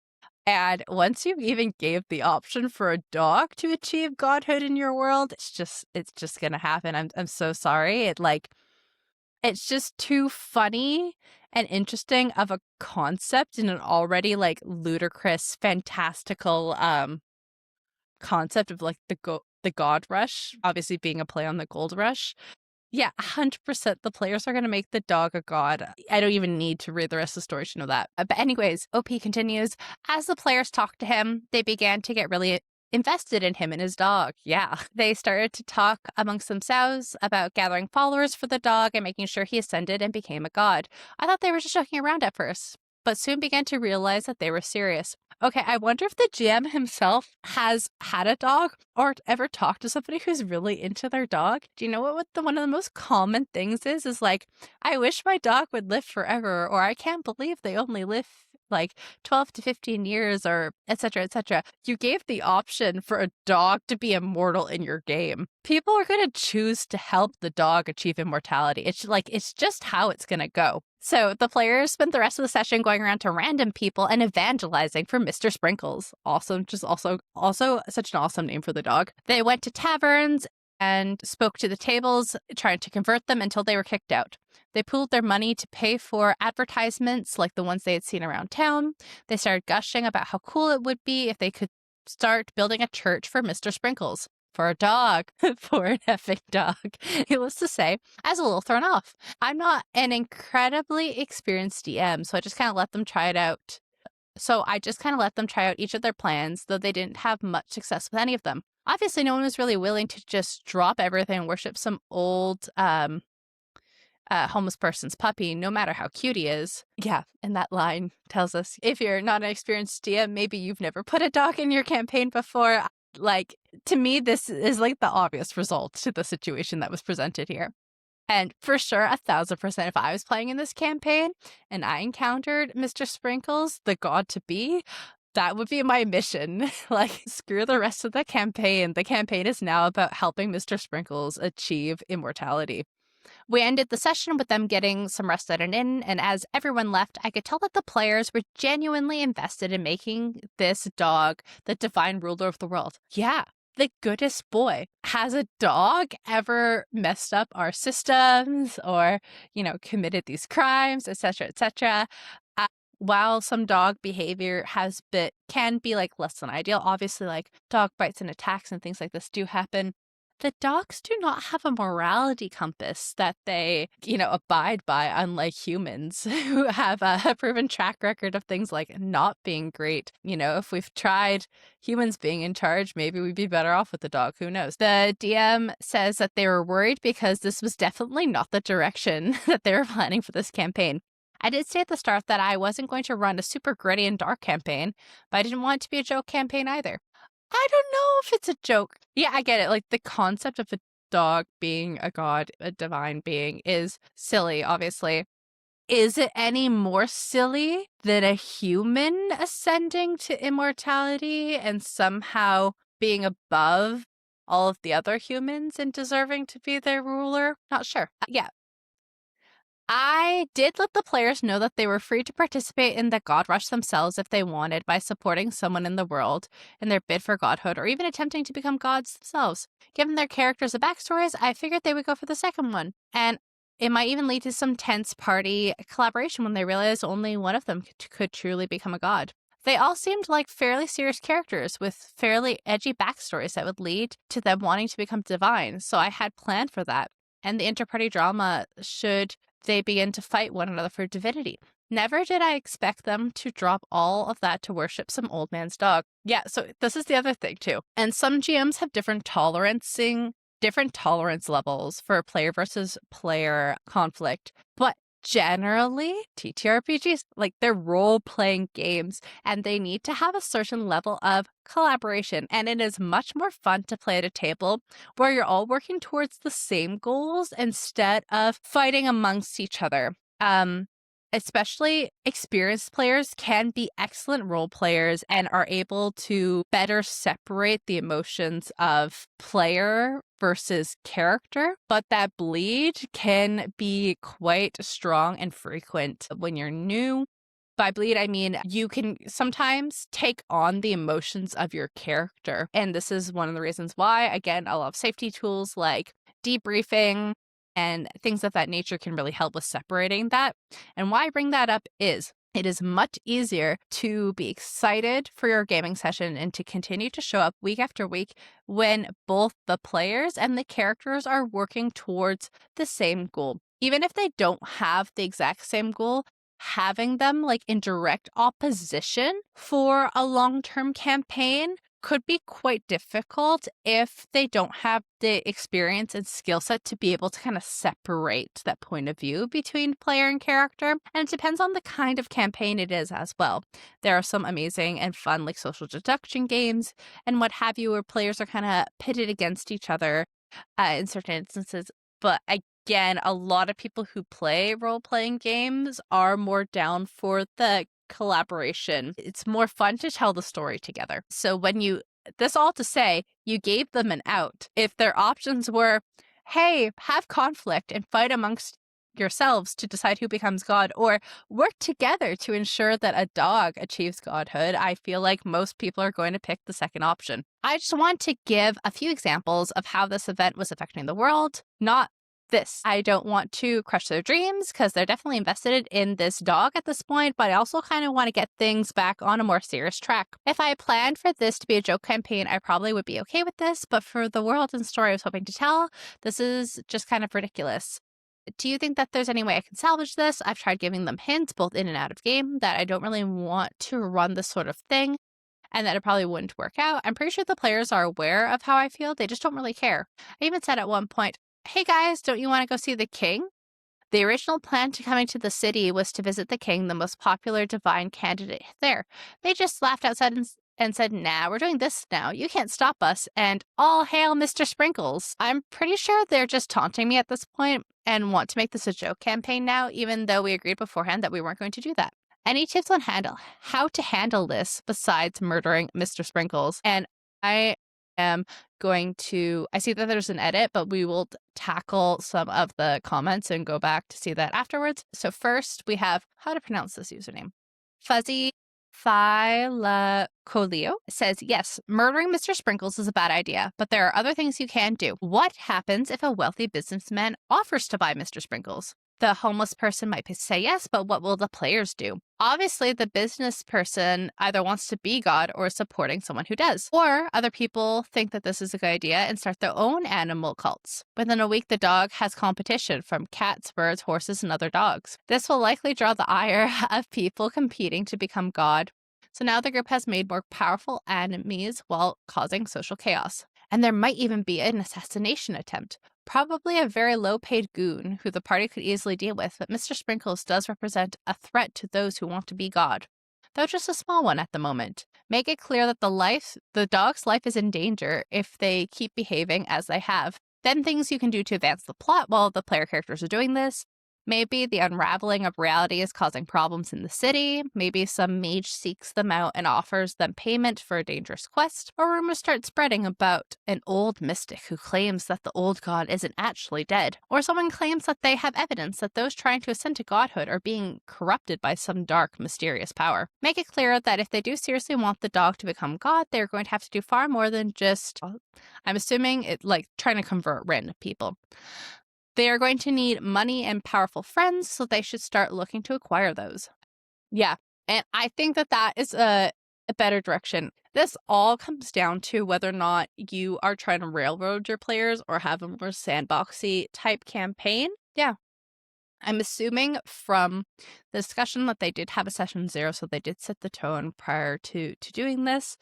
And once you even gave the option for a dog to achieve godhood in your world, it's just gonna happen. I'm so sorry. It's just too funny and interesting of a concept in an already like ludicrous, fantastical concept of like the god rush, obviously being a play on the gold rush. Yeah, 100% the players are going to make the dog a god. I don't even need to read the rest of the story to know that. But anyways, OP continues. As the players talked to him, they began to get really invested in him and his dog. Yeah. They started to talk amongst themselves about gathering followers for the dog and making sure he ascended and became a god. I thought they were just joking around at first, but soon began to realize that they were serious. Okay, I wonder if the GM himself has had a dog or ever talked to somebody who's really into their dog. Do you know what one of the most common things is like, I wish my dog would live forever, or I can't believe they only live like 12 to 15 years or et cetera, et cetera. You gave the option for a dog to be immortal in your game. People are going to choose to help the dog achieve immortality. It's just how it's going to go. So the players spent the rest of the session going around to random people and evangelizing for Mr. Sprinkles. Awesome. Just also such an awesome name for the dog. They went to taverns and spoke to the tables, trying to convert them until they were kicked out. They pooled their money to pay for advertisements like the ones they had seen around town. They started gushing about how cool it would be if they could start building a church for Mr. Sprinkles. For a dog. For an effing dog. Needless to say, I was a little thrown off. I'm not an incredibly experienced DM, so I just kind of let them try it out. Each of their plans, though they didn't have much success with any of them. Obviously, no one was really willing to just drop everything and worship some old homeless person's puppy, no matter how cute he is. Yeah, and that line tells us if you're not an experienced DM, maybe you've never put a dog in your campaign before. Like, to me, this is like the obvious result to the situation that was presented here. And for sure, 1,000%, if I was playing in this campaign and I encountered Mr. Sprinkles, the god-to-be, that would be my mission. Like, screw the rest of the campaign. The campaign is now about helping Mr. Sprinkles achieve immortality. We ended the session with them getting some rest at an inn, and as everyone left, I could tell that the players were genuinely invested in making this dog the divine ruler of the world. Yeah, the goodest boy. Has a dog ever messed up our systems or, committed these crimes, etc., etc.? While some dog behavior can be like less than ideal, obviously like dog bites and attacks and things like this do happen. The dogs do not have a morality compass that they, abide by, unlike humans who have a proven track record of things like not being great. If we've tried humans being in charge, maybe we'd be better off with the dog. Who knows? The DM says that they were worried because this was definitely not the direction that they were planning for this campaign. I did say at the start that I wasn't going to run a super gritty and dark campaign, but I didn't want it to be a joke campaign either. I don't know if it's a joke. Yeah, I get it. Like, the concept of a dog being a god, a divine being, is silly, obviously. Is it any more silly than a human ascending to immortality and somehow being above all of the other humans and deserving to be their ruler? Not sure. Yeah. I did let the players know that they were free to participate in the God Rush themselves if they wanted by supporting someone in the world in their bid for godhood or even attempting to become gods themselves. Given their characters' backstories, I figured they would go for the second one. And it might even lead to some tense party collaboration when they realize only one of them could truly become a god. They all seemed like fairly serious characters with fairly edgy backstories that would lead to them wanting to become divine, so I had planned for that. And the interparty drama should they begin to fight one another for divinity. Never did I expect them to drop all of that to worship some old man's dog. Yeah, so this is the other thing too. And some GMs have different tolerance levels for player versus player conflict. But generally, TTRPGs, like, they're role-playing games, and they need to have a certain level of collaboration. And it is much more fun to play at a table where you're all working towards the same goals instead of fighting amongst each other. Especially experienced players can be excellent role players and are able to better separate the emotions of player versus character, but that bleed can be quite strong and frequent when you're new. By bleed, I mean you can sometimes take on the emotions of your character. And this is one of the reasons why, again, a lot of safety tools like debriefing and things of that nature can really help with separating that. And why I bring that up is it is much easier to be excited for your gaming session and to continue to show up week after week when both the players and the characters are working towards the same goal. Even if they don't have the exact same goal, having them like in direct opposition for a long-term campaign could be quite difficult if they don't have the experience and skill set to be able to kind of separate that point of view between player and character. And it depends on the kind of campaign it is as well. There are some amazing and fun like social deduction games and what have you, where players are kind of pitted against each other in certain instances. But again, a lot of people who play role-playing games are more down for the collaboration. It's more fun to tell the story together. So this all to say, you gave them an out. If their options were, hey, have conflict and fight amongst yourselves to decide who becomes God, or work together to ensure that a dog achieves godhood, I feel like most people are going to pick the second option. I just want to give a few examples of how this event was affecting the world, not this. I don't want to crush their dreams because they're definitely invested in this dog at this point, but I also kind of want to get things back on a more serious track. If I planned for this to be a joke campaign, I probably would be okay with this, but for the world and story I was hoping to tell, this is just kind of ridiculous. Do you think that there's any way I can salvage this? I've tried giving them hints both in and out of game that I don't really want to run this sort of thing and that it probably wouldn't work out. I'm pretty sure the players are aware of how I feel. They just don't really care. I even said at one point, hey guys, don't you want to go see the king? The original plan to coming to the city was to visit the king, the most popular divine candidate there. They just laughed outside and said, nah, we're doing this now. You can't stop us. And all hail Mr. Sprinkles. I'm pretty sure they're just taunting me at this point and want to make this a joke campaign now, even though we agreed beforehand that we weren't going to do that. Any tips on how to handle this besides murdering Mr. Sprinkles? And I am I see that there's an edit, but we will tackle some of the comments and go back to see that afterwards. So first we have, how to pronounce this username? Fuzzy Philacolio says, yes, murdering Mr. Sprinkles is a bad idea, but there are other things you can do. What happens if a wealthy businessman offers to buy Mr. Sprinkles? The homeless person might say yes, but what will the players do? Obviously, the business person either wants to be God or is supporting someone who does. Or other people think that this is a good idea and start their own animal cults. Within a week, the dog has competition from cats, birds, horses, and other dogs. This will likely draw the ire of people competing to become God. So now the group has made more powerful enemies while causing social chaos. And there might even be an assassination attempt. Probably a very low-paid goon who the party could easily deal with, but Mr. Sprinkles does represent a threat to those who want to be God, though just a small one at the moment. Make it clear that the dog's life is in danger if they keep behaving as they have. Then things you can do to advance the plot while the player characters are doing this. Maybe the unraveling of reality is causing problems in the city. Maybe some mage seeks them out and offers them payment for a dangerous quest. Or rumors start spreading about an old mystic who claims that the old god isn't actually dead. Or someone claims that they have evidence that those trying to ascend to godhood are being corrupted by some dark, mysterious power. Make it clear that if they do seriously want the dog to become god, they're going to have to do far more than just, I'm assuming, trying to convert random people. They are going to need money and powerful friends, so they should start looking to acquire those. Yeah, and I think that is a better direction. This all comes down to whether or not you are trying to railroad your players or have a more sandboxy type campaign. Yeah. I'm assuming from the discussion that they did have a session 0, so they did set the tone prior to doing this.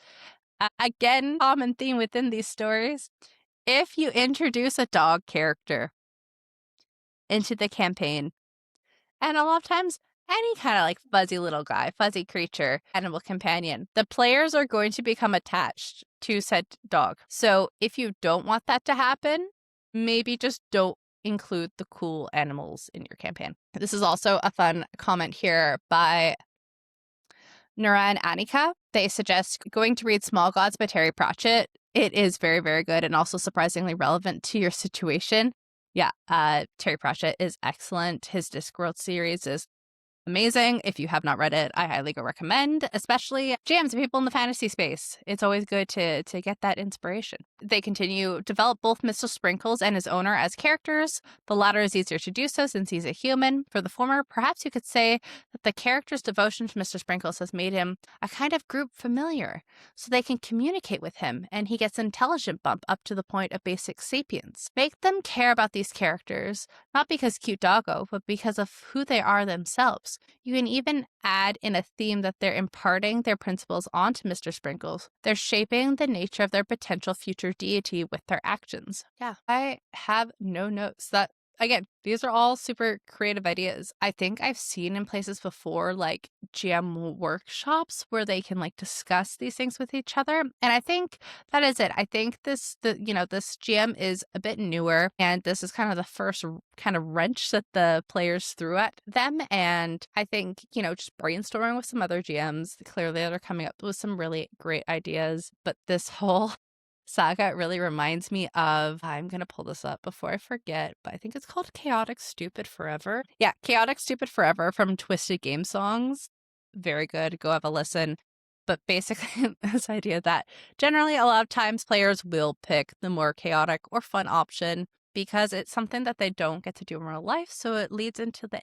Again, common theme within these stories. If you introduce a dog character into the campaign, and a lot of times any kind of fuzzy little guy, fuzzy creature, animal companion, the players are going to become attached to said dog. So if you don't want that to happen, maybe just don't include the cool animals in your campaign. This is also a fun comment here by Nura and Annika. They suggest going to read Small Gods by Terry Pratchett. It is very, very good and also surprisingly relevant to your situation. Yeah, Terry Pratchett is excellent. His Discworld series is amazing. If you have not read it, I highly recommend, especially jams and people in the fantasy space. It's always good to get that inspiration. They continue develop both Mr. Sprinkles and his owner as characters. The latter is easier to do so since he's a human. For the former, perhaps you could say that the character's devotion to Mr. Sprinkles has made him a kind of group familiar, so they can communicate with him, and he gets an intelligent bump up to the point of basic sapience. Make them care about these characters, not because cute doggo, but because of who they are themselves. You can even add in a theme that they're imparting their principles onto Mr. Sprinkles. They're shaping the nature of their potential future deity with their actions. Yeah, I have no notes. That again, these are all super creative ideas. I think I've seen in places before, like GM workshops where they can like discuss these things with each other. And I think that is it. I think this GM is a bit newer, and this is kind of the first kind of wrench that the players threw at them. And I think, just brainstorming with some other GMs, clearly they're coming up with some really great ideas. But this whole saga really reminds me of, I'm going to pull this up before I forget, but I think it's called Chaotic Stupid Forever. Yeah, Chaotic Stupid Forever from Twisted Game Songs. Very good. Go have a listen. But basically, this idea that generally a lot of times players will pick the more chaotic or fun option because it's something that they don't get to do in real life. So it leads into the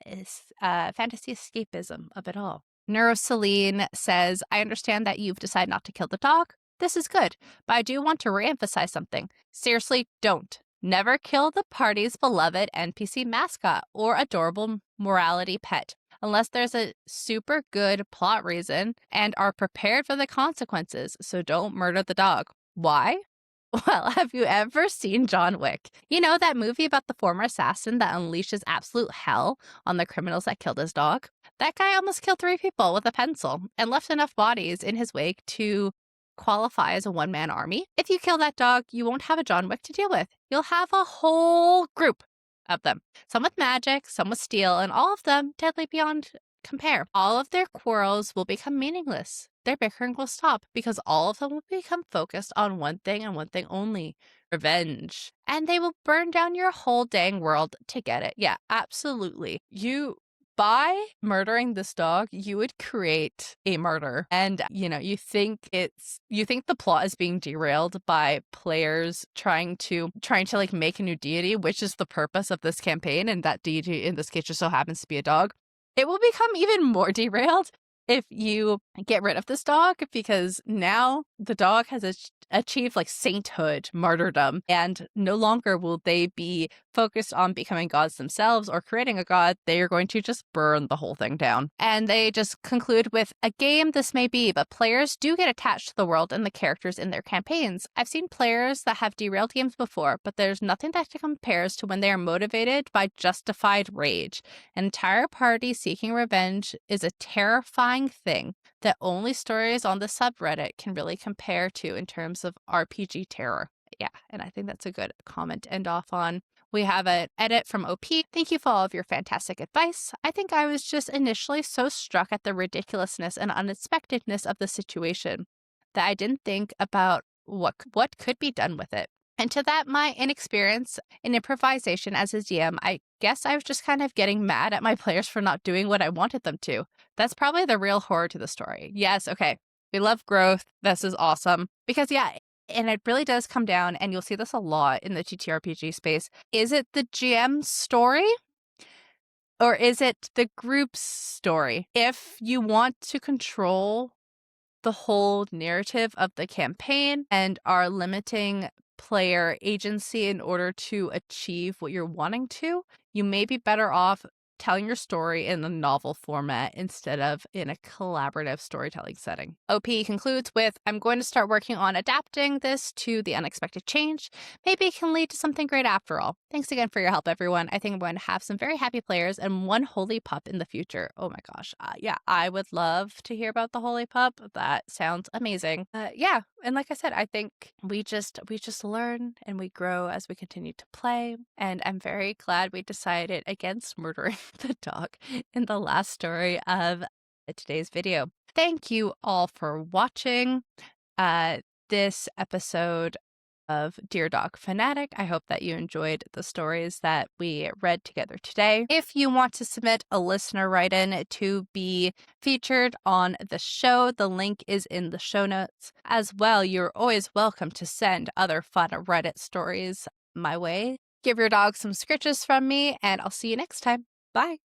fantasy escapism of it all. Neuroceline says, I understand that you've decided not to kill the dog. This is good, but I do want to reemphasize something. Seriously, don't. Never kill the party's beloved NPC mascot or adorable morality pet unless there's a super good plot reason and are prepared for the consequences, so don't murder the dog. Why? Well, have you ever seen John Wick? You know, that movie about the former assassin that unleashes absolute hell on the criminals that killed his dog? That guy almost killed 3 people with a pencil and left enough bodies in his wake to qualify as a one-man army. If you kill that dog, you won't have a John Wick to deal with. You'll have a whole group of them. Some with magic, some with steel, and all of them deadly beyond compare. All of their quarrels will become meaningless. Their bickering will stop because all of them will become focused on one thing and one thing only: revenge. And they will burn down your whole dang world to get it. Yeah, absolutely. By murdering this dog, you would create a murder. And, you think the plot is being derailed by players trying to like make a new deity, which is the purpose of this campaign. And that deity in this case just so happens to be a dog. It will become even more derailed if you get rid of this dog, because now the dog has achieved like sainthood, martyrdom, and no longer will they be focused on becoming gods themselves or creating a god. They are going to just burn the whole thing down. And they just conclude with, a game this may be, but players do get attached to the world and the characters in their campaigns. I've seen players that have derailed games before, but there's nothing that compares to when they are motivated by justified rage. An entire party seeking revenge is a terrifying thing that only stories on the subreddit can really compare to in terms of RPG terror. Yeah, and I think that's a good comment to end off on. We have an edit from OP. Thank you for all of your fantastic advice. I think I was just initially so struck at the ridiculousness and unexpectedness of the situation that I didn't think about what could be done with it. And to that, my inexperience in improvisation as a GM, I guess I was just kind of getting mad at my players for not doing what I wanted them to. That's probably the real horror to the story. Yes, okay, we love growth. This is awesome. Because, yeah, and it really does come down, and you'll see this a lot in the TTRPG space. Is it the GM's story? Or is it the group's story? If you want to control the whole narrative of the campaign and are limiting player agency in order to achieve what you're wanting to, you may be better off telling your story in a novel format instead of in a collaborative storytelling setting. OP concludes with, I'm going to start working on adapting this to the unexpected change. Maybe it can lead to something great after all. Thanks again for your help, everyone. I think I'm going to have some very happy players and one holy pup in the future. Oh my gosh. Yeah, I would love to hear about the holy pup. That sounds amazing. Yeah, and like I said, I think we just learn and we grow as we continue to play. And I'm very glad we decided against murdering the dog in the last story of today's video. Thank you all for watching this episode of Dear Dog Fanatic. I hope that you enjoyed the stories that we read together today. If you want to submit a listener write-in to be featured on the show, the link is in the show notes. As well, you're always welcome to send other fun Reddit stories my way. Give your dog some scritches from me, and I'll see you next time. Bye.